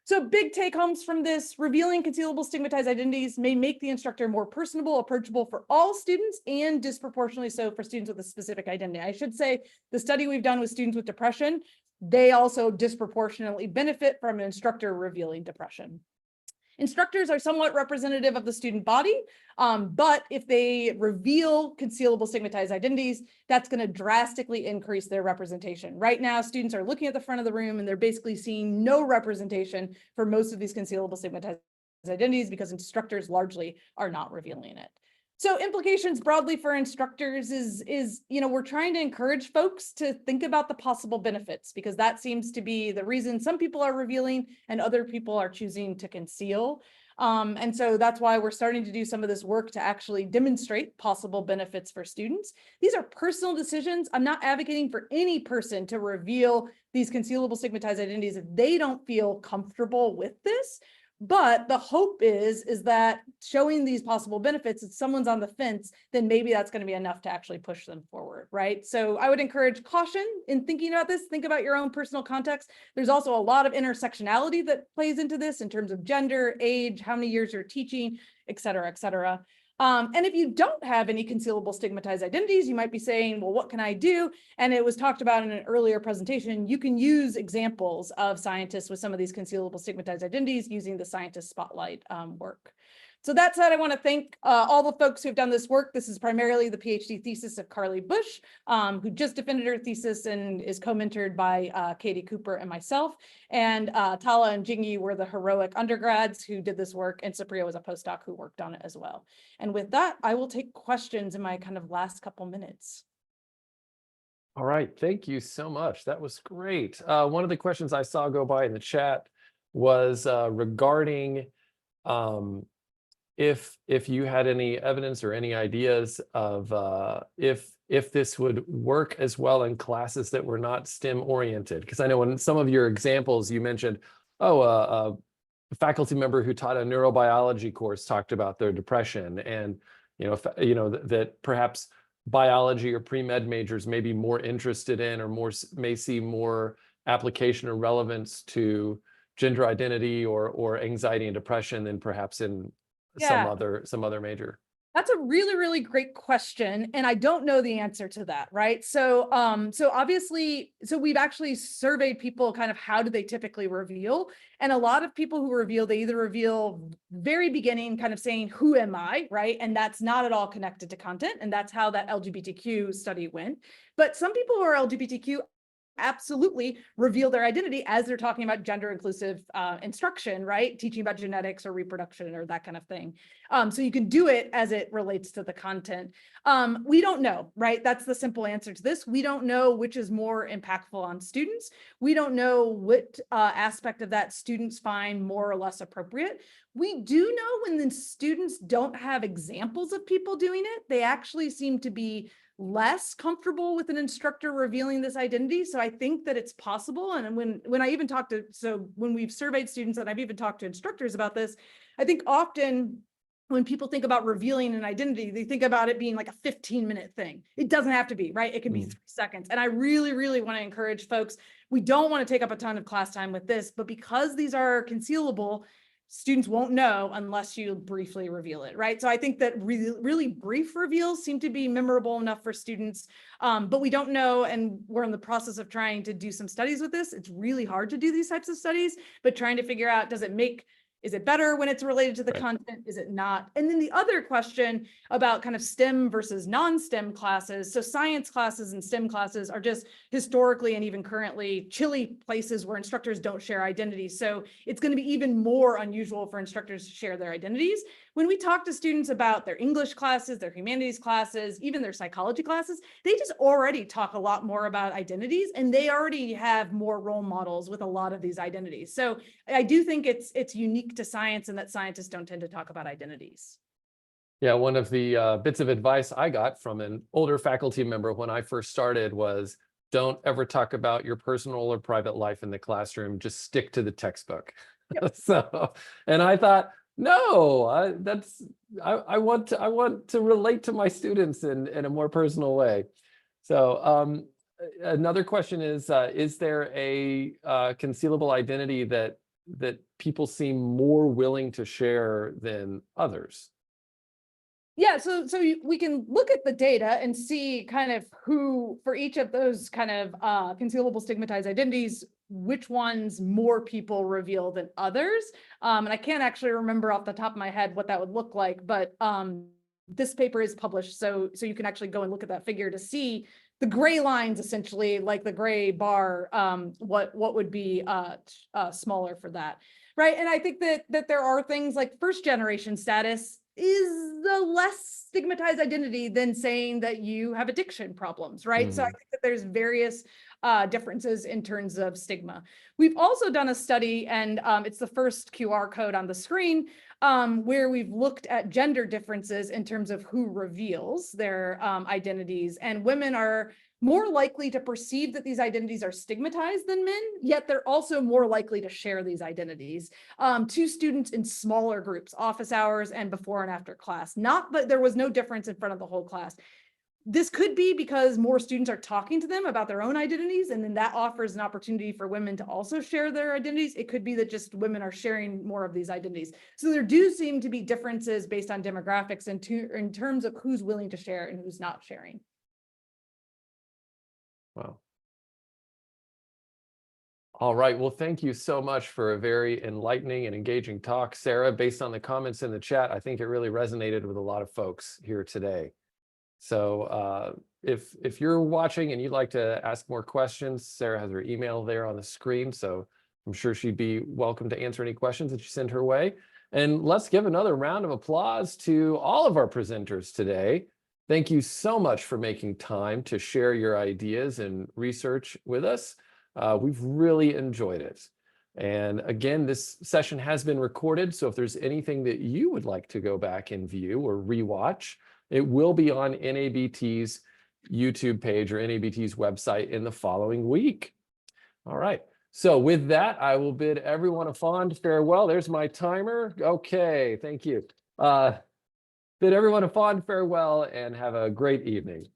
So big take homes from this: revealing concealable stigmatized identities may make the instructor more personable, approachable for all students, and disproportionately so for students with a specific identity. I should say the study we've done with students with depression, they also disproportionately benefit from an instructor revealing depression. Instructors are somewhat representative of the student body, but if they reveal concealable stigmatized identities, that's going to drastically increase their representation. Right now, students are looking at the front of the room and they're basically seeing no representation for most of these concealable stigmatized identities because instructors largely are not revealing it. So implications broadly for instructors is, we're trying to encourage folks to think about the possible benefits, because that seems to be the reason some people are revealing and other people are choosing to conceal. And so that's why we're starting to do some of this work to actually demonstrate possible benefits for students. These are personal decisions. I'm not advocating for any person to reveal these concealable stigmatized identities if they don't feel comfortable with this. But the hope is that showing these possible benefits, if someone's on the fence, then maybe that's going to be enough to actually push them forward, right? So I would encourage caution in thinking about this. Think about your own personal context. There's also a lot of intersectionality that plays into this in terms of gender, age, how many years you're teaching, et cetera, et cetera. And if you don't have any concealable stigmatized identities, you might be saying, well, what can I do? And it was talked about in an earlier presentation. You can use examples of scientists with some of these concealable stigmatized identities using the Scientist Spotlight work. So that said, I want to thank all the folks who have done this work. This is primarily the PhD thesis of Carly Bush, who just defended her thesis and is co-mentored by Katie Cooper and myself. And Tala and Jingy were the heroic undergrads who did this work, and Supriya was a postdoc who worked on it as well. And with that, I will take questions in my kind of last couple minutes. All right, thank you so much. That was great. One of the questions I saw go by in the chat was regarding if you had any evidence or any ideas of if this would work as well in classes that were not STEM oriented. Because I know in some of your examples you mentioned, a faculty member who taught a neurobiology course talked about their depression, and that perhaps biology or pre-med majors may be more interested in or may see more application or relevance to gender identity or anxiety and depression than perhaps in some other major. That's a really, really great question. And I don't know the answer to that, right? So obviously, we've actually surveyed people kind of how do they typically reveal. And a lot of people who reveal, they either reveal very beginning kind of saying, who am I, right? And that's not at all connected to content. And that's how that LGBTQ study went. But some people who are LGBTQ absolutely reveal their identity as they're talking about gender inclusive instruction, right? Teaching about genetics or reproduction or that kind of thing. So you can do it as it relates to the content. We don't know, right? That's the simple answer to this. We don't know which is more impactful on students. We don't know what aspect of that students find more or less appropriate. We do know when the students don't have examples of people doing it, they actually seem to be less comfortable with an instructor revealing this identity. So I think that it's possible. And when I even when we've surveyed students and I've even talked to instructors about this, I think often when people think about revealing an identity, they think about it being like a 15-minute thing. It doesn't have to be, right? It can be 3 seconds. And I really, really want to encourage folks, we don't want to take up a ton of class time with this, but because these are concealable, students won't know unless you briefly reveal it, right? So I think that really brief reveals seem to be memorable enough for students, but we don't know, and we're in the process of trying to do some studies with this. It's really hard to do these types of studies, but trying to figure out, is it better when it's related to the content? Is it not? And then the other question about kind of STEM versus non-STEM classes. So science classes and STEM classes are just historically and even currently chilly places where instructors don't share identities. So it's going to be even more unusual for instructors to share their identities. When we talk to students about their English classes, their humanities classes, even their psychology classes, they just already talk a lot more about identities, and they already have more role models with a lot of these identities. So I do think it's unique to science, and that scientists don't tend to talk about identities. Yeah, one of the bits of advice I got from an older faculty member when I first started was, don't ever talk about your personal or private life in the classroom. Just stick to the textbook. So, and I thought, no, I want to relate to my students in a more personal way. So another question is there a concealable identity that people seem more willing to share than others? Yeah, so we can look at the data and see kind of who, for each of those kind of concealable stigmatized identities, which ones more people reveal than others. And I can't actually remember off the top of my head what that would look like, but this paper is published, so you can actually go and look at that figure to see the gray lines, essentially, like the gray bar, what would be smaller for that, right? And I think that there are things like first generation status is the less stigmatized identity than saying that you have addiction problems, right? So I think that there's various differences in terms of stigma. We've also done a study, and it's the first QR code on the screen, where we've looked at gender differences in terms of who reveals their identities, and women are more likely to perceive that these identities are stigmatized than men, yet they're also more likely to share these identities to students in smaller groups, office hours and before and after class. Not that there was no difference in front of the whole class. This could be because more students are talking to them about their own identities, and then that offers an opportunity for women to also share their identities. It could be that just women are sharing more of these identities. So there do seem to be differences based on demographics and in terms of who's willing to share and who's not sharing. Wow. All right. Well, thank you so much for a very enlightening and engaging talk, Sarah. Based on the comments in the chat, I think it really resonated with a lot of folks here today. So if you're watching and you'd like to ask more questions, Sarah has her email there on the screen. So I'm sure she'd be welcome to answer any questions that you send her way. And let's give another round of applause to all of our presenters today. Thank you so much for making time to share your ideas and research with us. We've really enjoyed it. And again, this session has been recorded, so if there's anything that you would like to go back and view or rewatch, it will be on NABT's YouTube page or NABT's website in the following week. All right. So with that, I will bid everyone a fond farewell. There's my timer. Okay, thank you. Bid everyone a fond farewell and have a great evening.